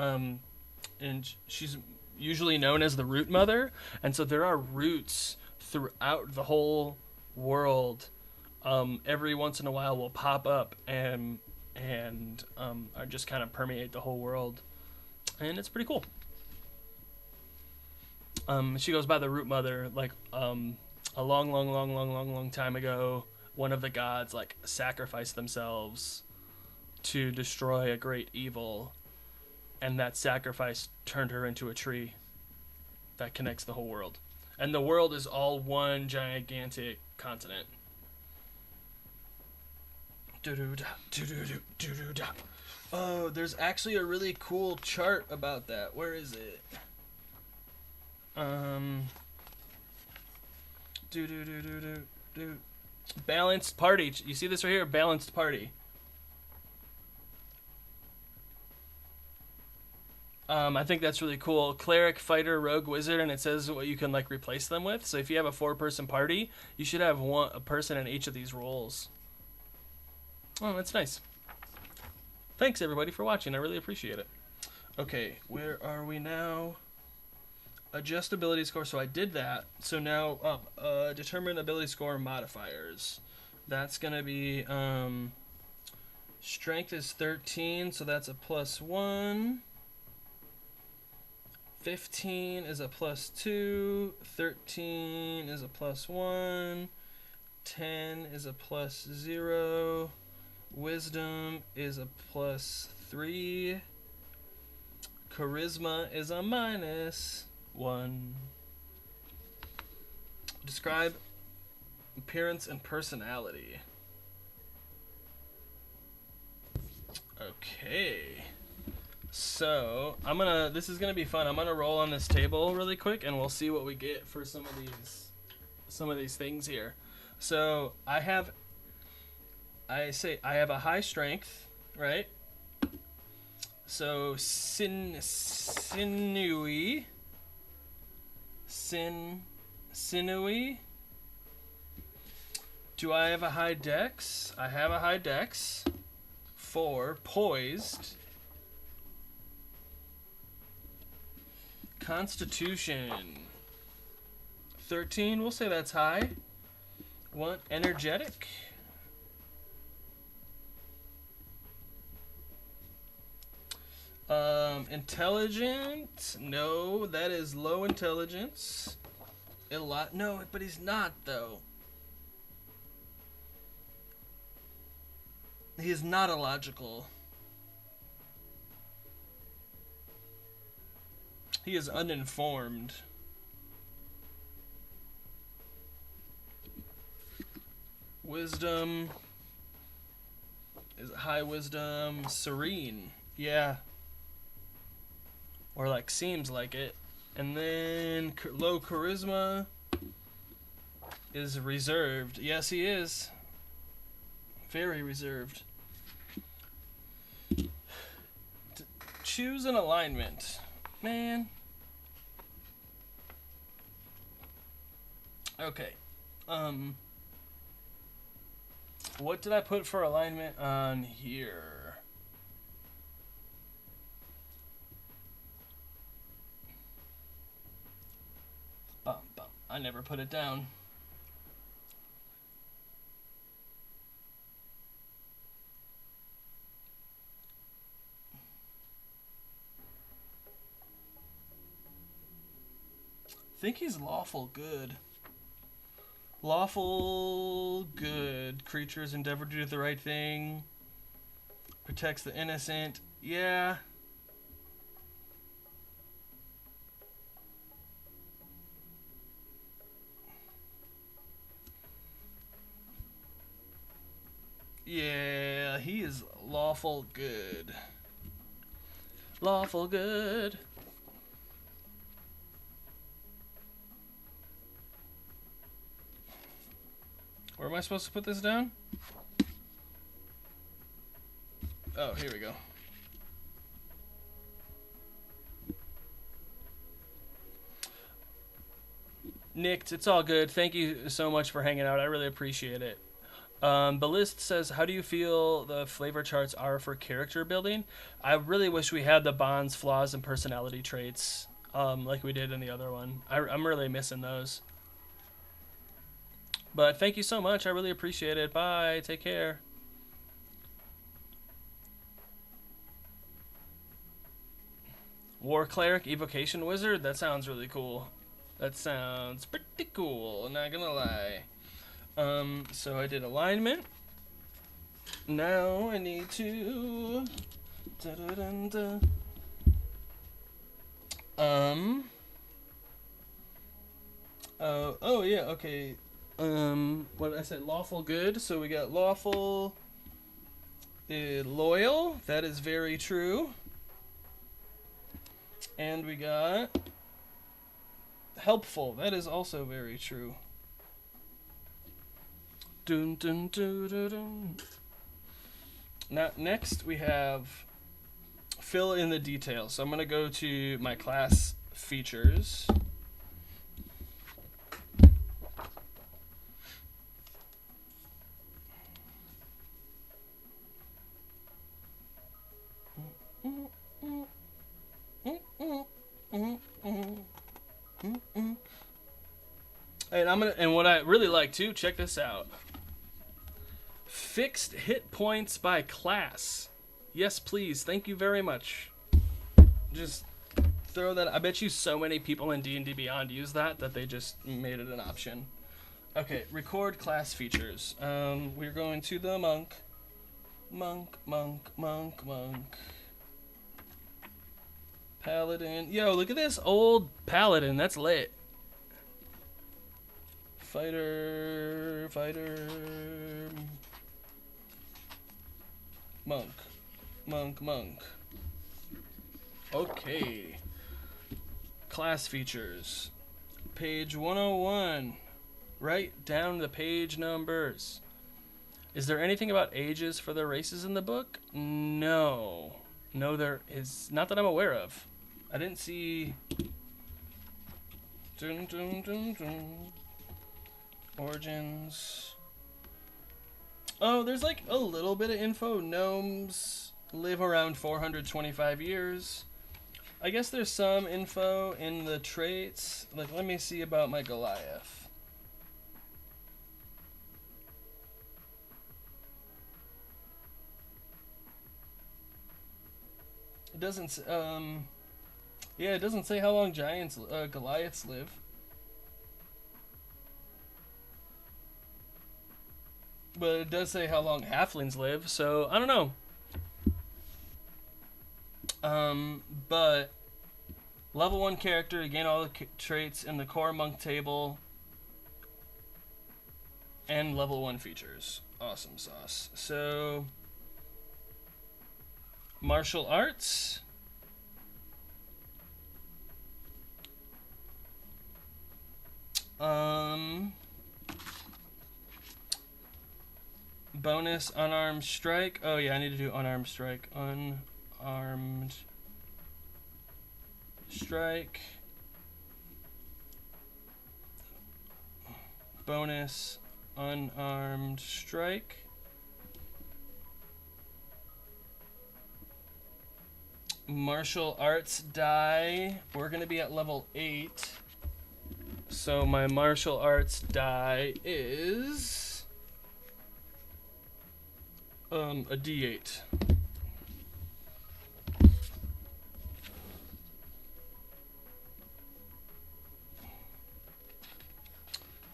and she's usually known as the Root Mother, and so there are roots throughout the whole world. Every once in a while will pop up and just kind of permeate the whole world, and it's pretty cool. She goes by the Root Mother. Like a long time ago, one of the gods like sacrificed themselves to destroy a great evil, and that sacrifice turned her into a tree that connects the whole world, and the world is all one gigantic continent. Oh, there's actually a really cool chart about that. Where is it? Do do do do do do. Balanced party. You see this right here? Balanced party. I think that's really cool. Cleric, fighter, rogue, wizard, and it says what you can like replace them with. So if you have a 4-person party, you should have a person in each of these roles. Oh, that's nice. Thanks everybody for watching. I really appreciate it. Okay, where are we now? Adjust ability score. So I did that. So now determine ability score modifiers. That's gonna be strength is 13, so that's a +1. 15 is a +2, 13 is a +1, 10 is a +0, wisdom is a +3, charisma is a -1. Describe appearance and personality. Okay. So this is gonna be fun. I'm gonna roll on this table really quick, and we'll see what we get for some of these things here. So I have a high strength, right? So sinewy. Do I have a high dex? I have a high dex. 4, poised. Constitution 13, we'll say that's high. 1, energetic. Intelligent, no, that is low intelligence. No, but he's not though. He is not illogical. He is uninformed. Wisdom is high wisdom. Serene. Yeah. Or like seems like it. And then low charisma is reserved. Yes, he is. Very reserved. Choose an alignment. Man. Okay. What did I put for alignment on here? I never put it down. I think he's lawful good. Lawful good. Creatures endeavor to do the right thing. Protects the innocent. Yeah. Yeah, he is lawful good. Lawful good. Where am I supposed to put this down? Oh, here we go. Nicked, it's all good. Thank you so much for hanging out. I really appreciate it. Ballist says, how do you feel the flavor charts are for character building? I really wish we had the bonds, flaws, and personality traits like we did in the other one. I'm really missing those. But thank you so much. I really appreciate it. Bye. Take care. War Cleric, Evocation Wizard? That sounds really cool. That sounds pretty cool, not gonna lie. So I did alignment. Now I need to... Oh yeah, okay. What did I say? Lawful good. So we got lawful, loyal. That is very true. And we got helpful. That is also very true. Dun, dun, dun, dun, dun. Now, next we have fill in the details. So I'm going to go to my class features. And what I really like too, check this out. Fixed hit points by class. Yes, please. Thank you very much. Just throw that. I bet you so many people in D&D Beyond use that they just made it an option. Okay, record class features. We're going to the monk. Monk. Paladin. Yo, look at this old paladin. That's lit. Fighter. Monk. Okay. Class features. Page 101. Write down the page numbers. Is there anything about ages for the races in the book? No. No, there is. Not that I'm aware of. I didn't see. Origins. Oh, there's like a little bit of info. Gnomes live around 425 years. I guess there's some info in the traits. Like, let me see about my Goliath. It doesn't, yeah, it doesn't say how long Goliaths live. But it does say how long halflings live, so I don't know. But level 1 character, you gain all the traits in the core monk table, and level 1 features. Awesome sauce. So, martial arts. Bonus unarmed strike. Oh yeah, I need to do unarmed strike. Unarmed strike. Bonus unarmed strike. Martial arts die. We're gonna be at level 8. So my martial arts die is a D8.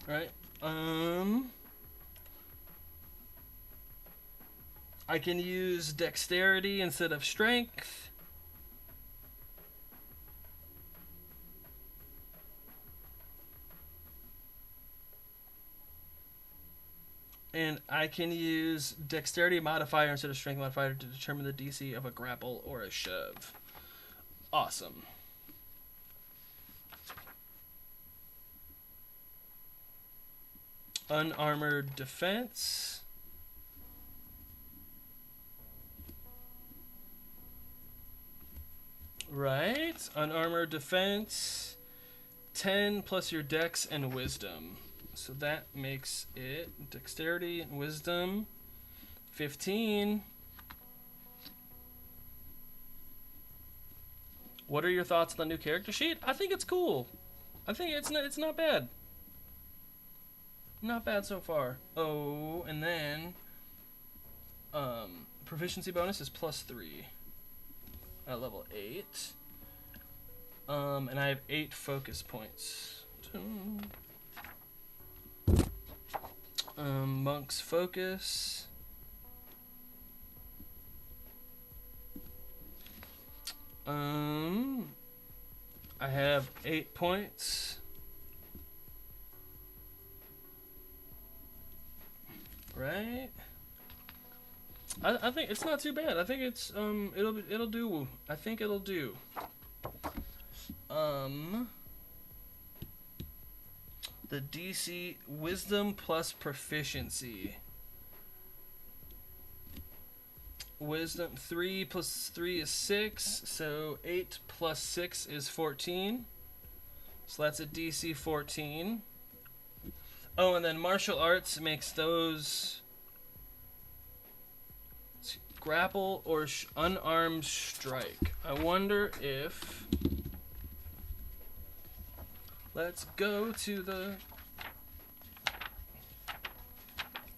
Right. I can use dexterity instead of strength. And I can use dexterity modifier instead of strength modifier to determine the DC of a grapple or a shove. Awesome. Unarmored defense. Right. Unarmored defense. 10 plus your dex and wisdom. So that makes it dexterity and wisdom 15. What are your thoughts on the new character sheet? I think it's cool. I think it's not bad. Not bad so far. Oh, and then proficiency bonus is +3 at level 8. And I have 8 focus points. Monk's focus. I have 8 points. Right? I think it's not too bad. I think it's it'll do. I think it'll do. The DC Wisdom plus Proficiency. Wisdom 3 plus 3 is 6, so 8 plus 6 is 14. So that's a DC 14. Oh, and then martial arts makes those grapple or unarmed strike. I wonder if... Let's go to the...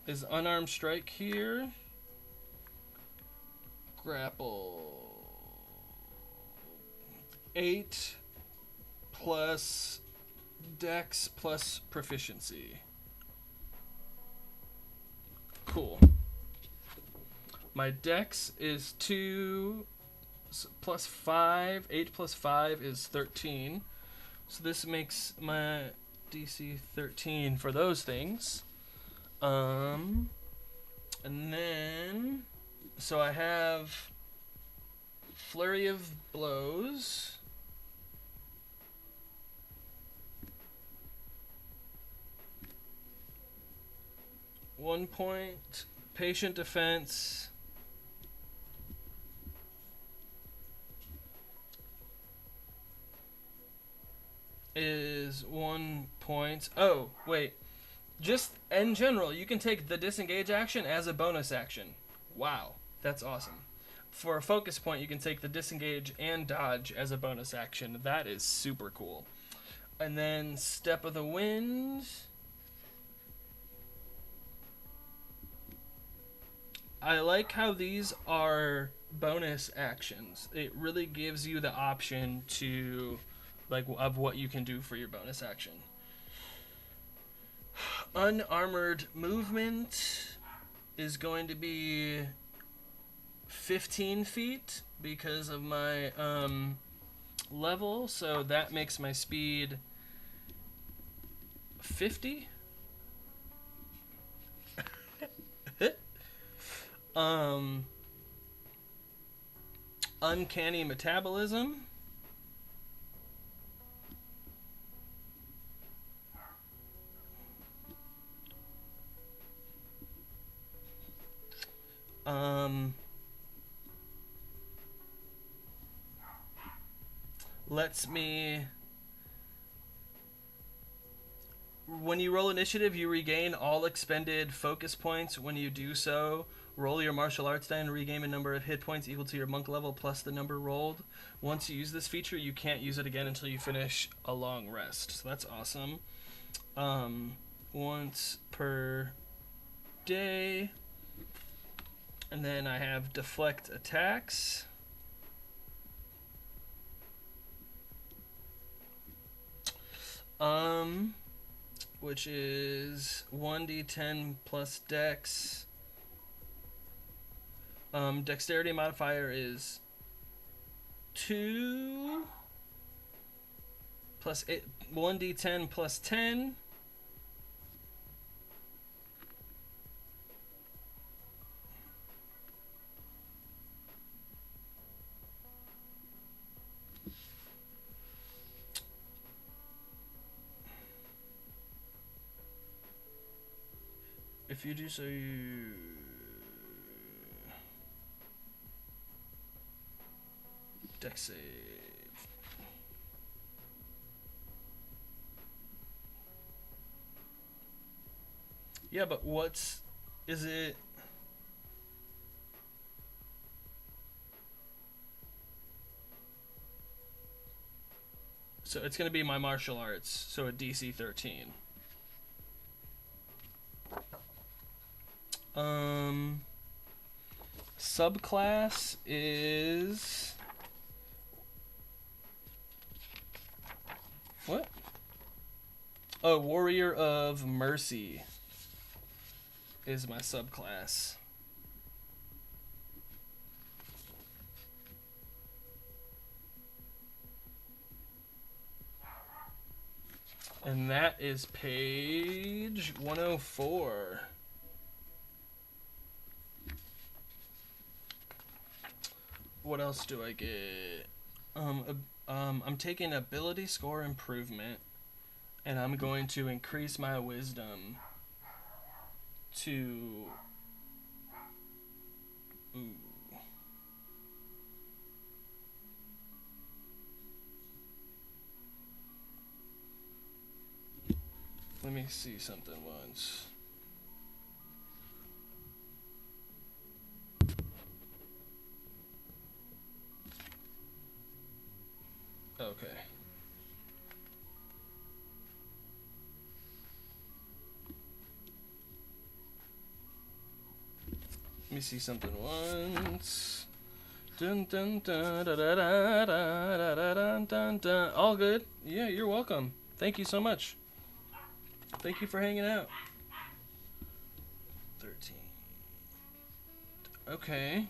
Is unarmed strike here? Grapple. 8 plus dex plus proficiency. Cool. My dex is 2 plus 5. 8 plus 5 is 13. So this makes my DC 13 for those things. And then... So I have Flurry of Blows. One point. Patient Defense. Is 1 point. Oh, wait. Just in general, you can take the disengage action as a bonus action. Wow. That's awesome. For a focus point, you can take the disengage and dodge as a bonus action. That is super cool. And then Step of the Wind. I like how these are bonus actions. It really gives you the option to, like, of what you can do for your bonus action. Unarmored movement is going to be 15 feet because of my level, so that makes my speed 50. Uncanny Metabolism. Lets me... When you roll initiative, you regain all expended focus points. When you do so, roll your martial arts die and regain a number of hit points equal to your monk level plus the number rolled. Once you use this feature, you can't use it again until you finish a long rest. So that's awesome. Once per day. And then I have deflect attacks. Which is 1d10 plus dex. Dexterity modifier is 2 plus 8, 1d10 plus 10. If you do so, you... Dex save. Yeah, but what's... Is it... So it's going to be my martial arts, so a DC 13. Subclass is... What? Oh, Warrior of Mercy is my subclass. And that is page 104. What else do I get? I'm taking ability score improvement, And I'm going to increase my wisdom to... Ooh. Let me see something once. Okay. Let me see something once. Dun dun dun da da da da da dun dun dun. All good. Yeah, you're welcome. Thank you so much. Thank you for hanging out. 13. Okay.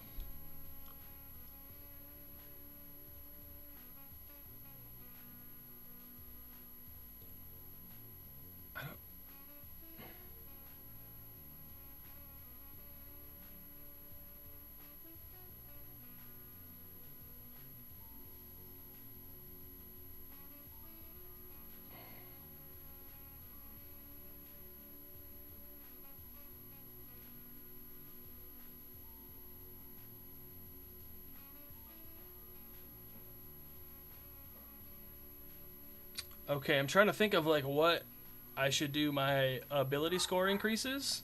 Okay, I'm trying to think of like what I should do my ability score increases.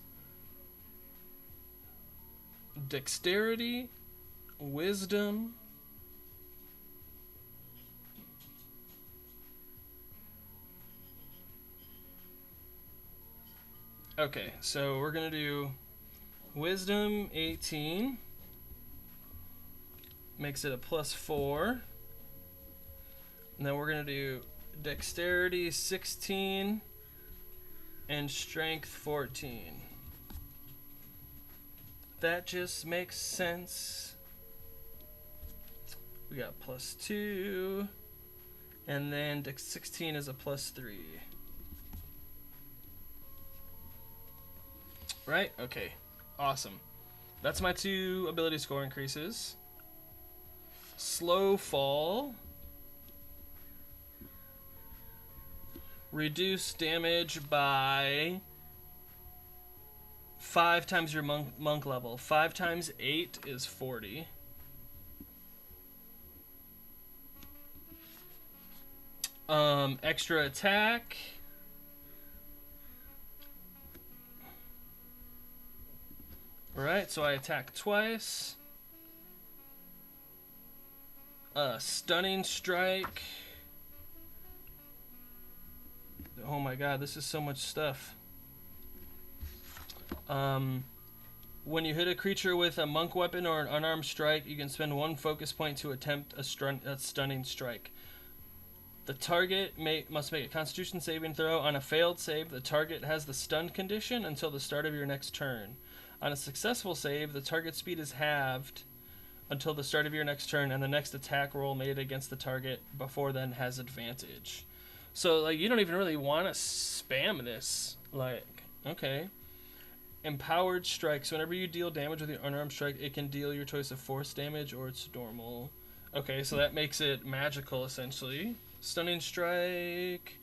Dexterity, wisdom. Okay, so we're gonna do wisdom 18. Makes it a +4. And then we're gonna do dexterity 16 and strength 14. That just makes sense. We got +2, and then dex 16 is a +3. Right? Okay. Awesome. That's my 2 ability score increases. Slow fall. Reduce damage by 5 times your monk level. 5 times 8 is 40. Extra attack. Alright, so I attack twice. Stunning strike. Oh my god, this is so much stuff. When you hit a creature with a monk weapon or an unarmed strike, you can spend 1 focus point to attempt a stunning strike. The target must make a Constitution saving throw. On a failed save, the target has the stunned condition until the start of your next turn. On a successful save, the target speed is halved until the start of your next turn, and the next attack roll made against the target before then has advantage. So, like, you don't even really want to spam this. Like, okay. Empowered strike. So whenever you deal damage with your unarmed strike, it can deal your choice of force damage or it's normal. Okay, so that makes it magical, essentially. Stunning strike.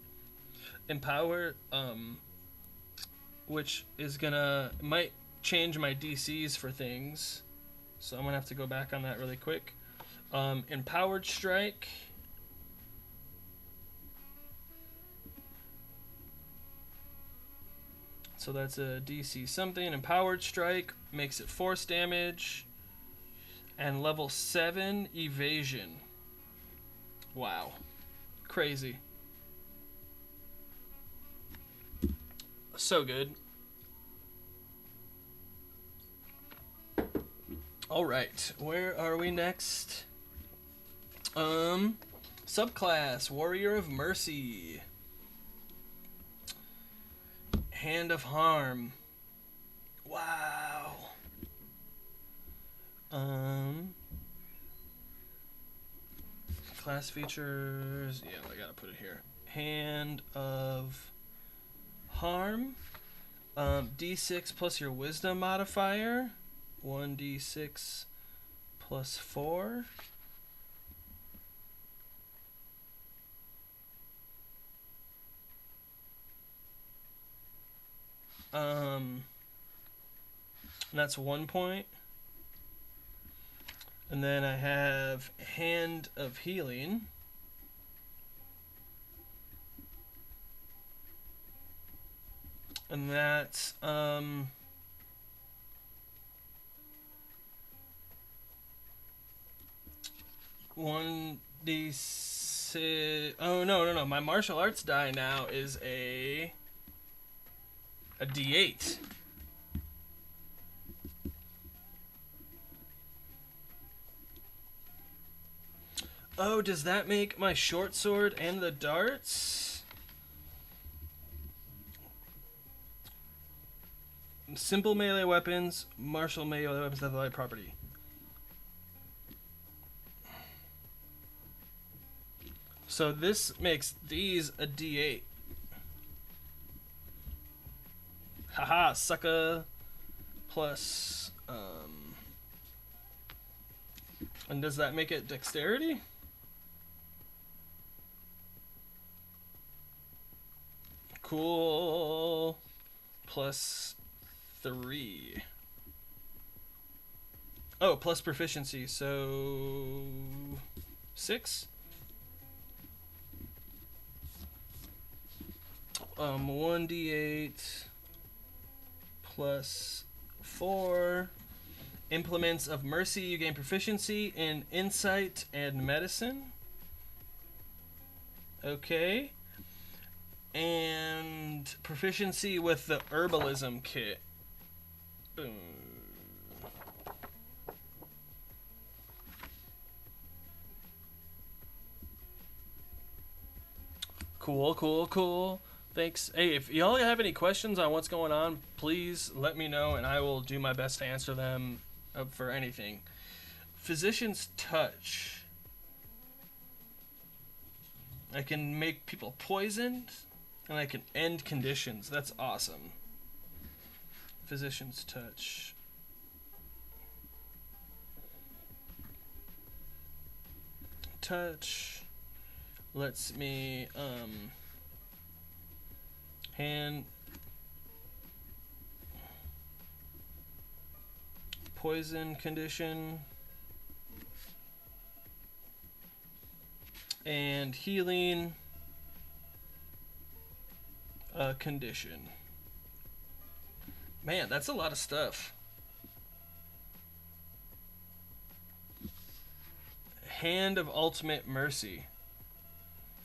Empower, which is might change my DCs for things. So I'm gonna have to go back on that really quick. Empowered strike. So that's a DC something. Empowered strike makes it force damage. And level 7 evasion. Wow. Crazy. So good. Alright, where are we next? Subclass, Warrior of Mercy. Hand of Harm. Wow. Class features. Yeah, I gotta put it here. Hand of Harm. D6 plus your Wisdom modifier. 1d6 plus 4. And that's 1 point. And then I have Hand of Healing. And that's 1d6. Oh no! My martial arts die now is a d8. Oh, does that make my short sword and the darts? Simple melee weapons, martial melee weapons have the light property. So this makes these a d8. Haha, sucker. Plus, and does that make it dexterity? Cool. Plus 3. Oh, plus proficiency, so 6. 1d8 plus 4. Implements of Mercy, you gain proficiency in Insight and Medicine. Okay. And proficiency with the Herbalism kit. Boom. Cool. Thanks. Hey, if y'all have any questions on what's going on, please let me know and I will do my best to answer them for anything. Physician's Touch. I can make people poisoned and I can end conditions. That's awesome. Physician's Touch. Touch lets me hand poison condition and healing condition. Man, that's a lot of stuff. Hand of Ultimate Mercy.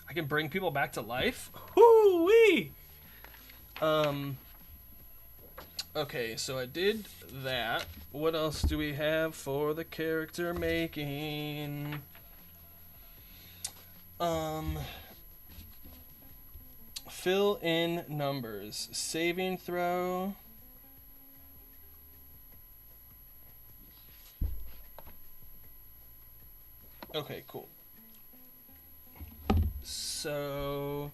I can bring people back to life? Woo-wee! Okay, so I did that. What else do we have for the character making? Fill in numbers. Saving throw. Okay, cool. So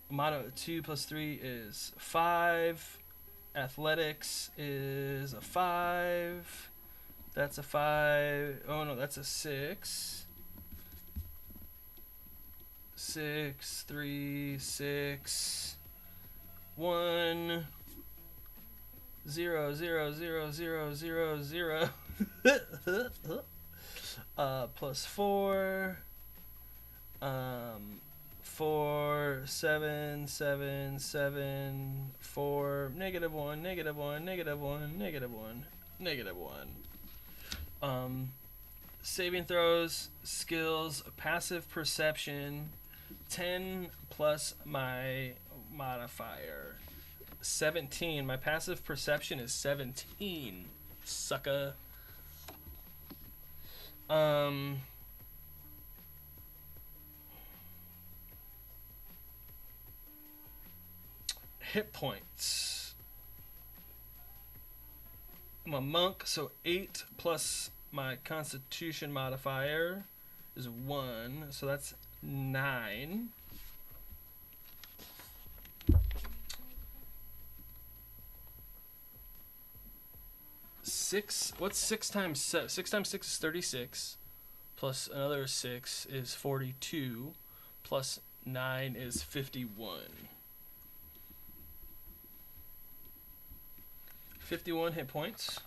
motto 2 plus 3 is 5. Athletics is a 5. That's a 5. Oh no, that's a 6. 6, 3, 6, 1, 0, 0, 0, 0, 0, 0. Plus 4. 4, 7, 7, 7, 4, negative 1, negative 1, negative 1, negative 1, negative 1. Saving throws, skills, passive perception, 10 plus my modifier, 17. My passive perception is 17. Sucker. Hit points. I'm a monk, so 8 plus my constitution modifier is 1, so that's 9. What's 6 times 7? 6 times 6 is 36, plus another 6 is 42, plus 9 is 51. 51 hit points.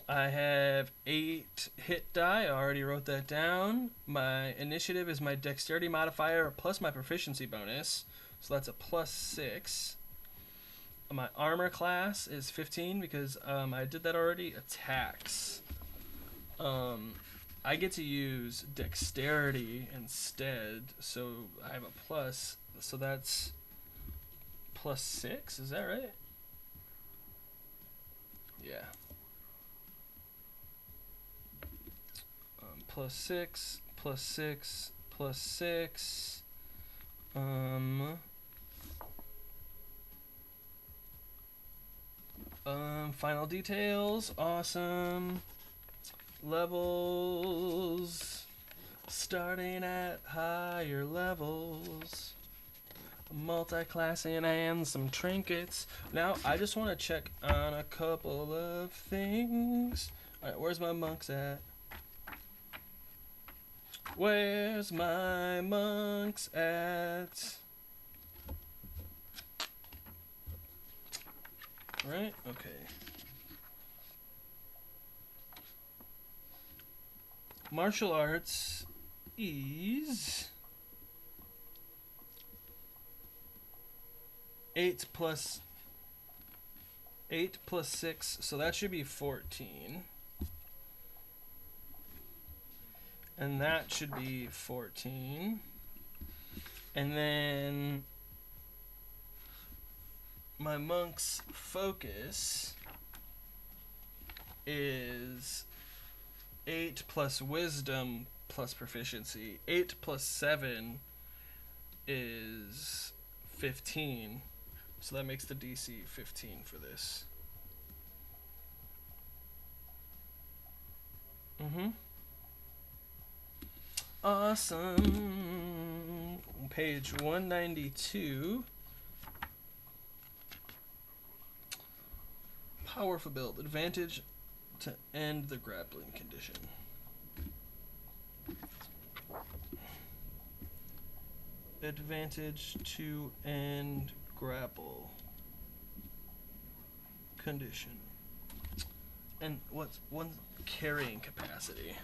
I have 8 hit die. I already wrote that down. My initiative is my dexterity modifier plus my proficiency bonus. So that's a +6. My armor class is 15 because I did that already. Attacks. I get to use dexterity instead. So I have a plus. So that's +6. Is that right? Yeah. +6, +6, +6. Final details. Awesome. Levels. Starting at higher levels. Multi-classing and some trinkets. Now, I just want to check on a couple of things. Alright, where's my monks at? Where's my monks at? Right? Okay. Martial arts is 8 plus 6, so that should be 14. And that should be 14. And then my monk's focus is 8 plus wisdom plus proficiency. 8 plus 7 is 15. So that makes the DC 15 for this. Awesome. Page 192. Powerful build. Advantage to end the grappling condition. Advantage to end grapple condition. And what's one carrying capacity?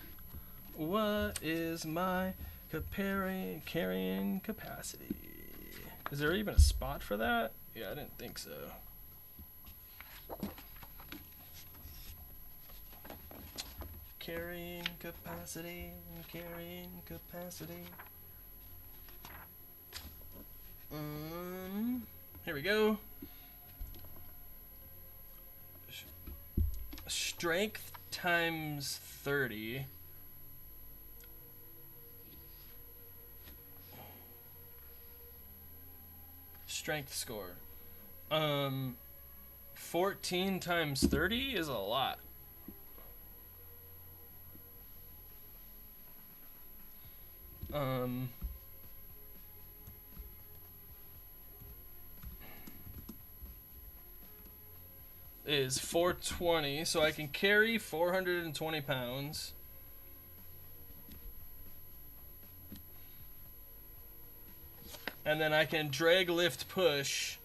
What is my carrying capacity? Is there even a spot for that? Yeah, I didn't think so. Carrying capacity. Here we go. Strength times 30. Strength score. 14 times 30 is a lot. Is 420, so I can carry 420 pounds. And then I can drag, lift, push.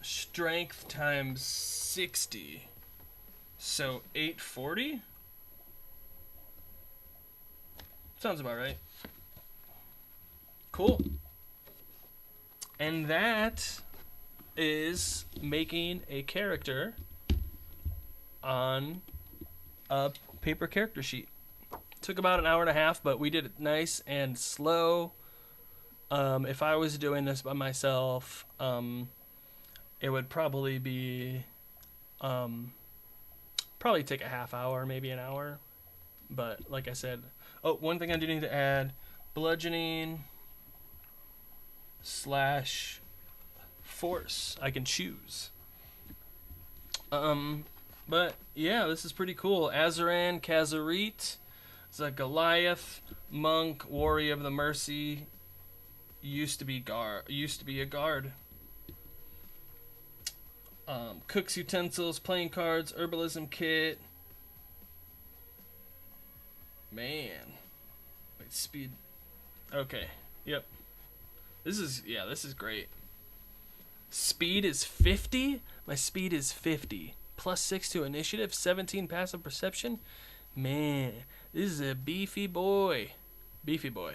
Strength times 60. So 840? Sounds about right. Cool. And that is making a character on a paper character sheet. Took about an hour and a half, but we did it nice and slow. If I was doing this by myself, it would probably be probably take a half hour, maybe an hour. But like I said, oh, one thing I do need to add, bludgeoning / force. I can choose. But yeah, this is pretty cool. Azaran Kazarit is a Goliath monk, warrior of the mercy. Used to be a guard. Cook's utensils, playing cards, herbalism kit. Man, wait, speed Okay. Yep. This is great. Speed is 50. My speed is 50. Plus 6 to initiative, 17 passive perception. Man, this is a beefy boy. Beefy boy.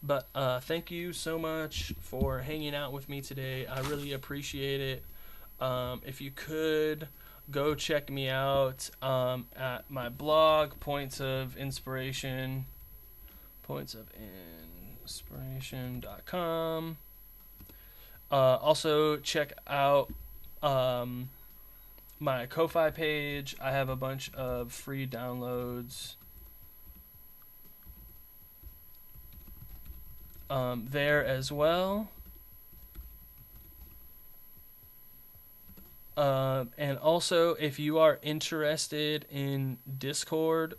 But thank you so much for hanging out with me today. I really appreciate it. If you could go check me out at my blog, pointsofinspiration.com. Also check out my Ko-Fi page. I have a bunch of free downloads there as well. And also, if you are interested in Discord,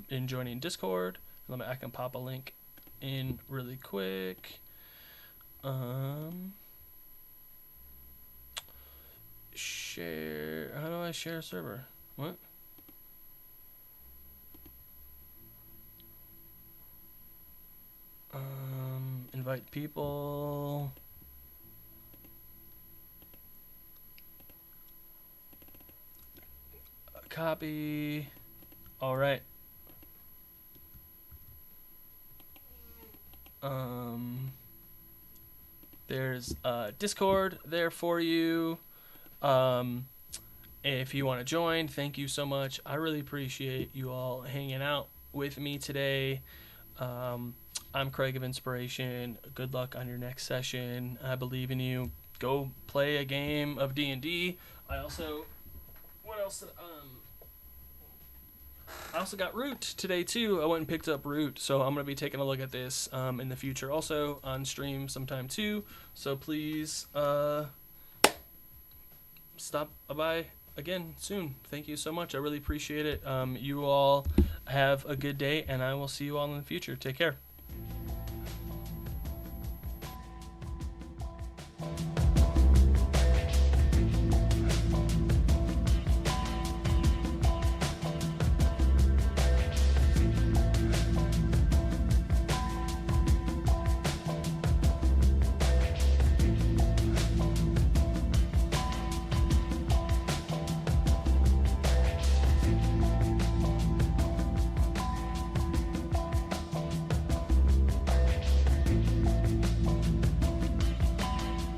in joining Discord, I can pop a link in really quick. Share. How do I share a server? What? Invite people. Copy. All right. There's Discord there for you. If you want to join, thank you so much. I really appreciate you all hanging out with me today. I'm Craig of Inspiration. Good luck on your next session. I believe in you. Go play a game of D&D. I also got Root today too. I went and picked up Root, so I'm gonna be taking a look at this in the future, also on stream sometime too. So please stop by again soon. Thank you so much. I really appreciate it. You all have a good day, and I will see you all in the future. Take care.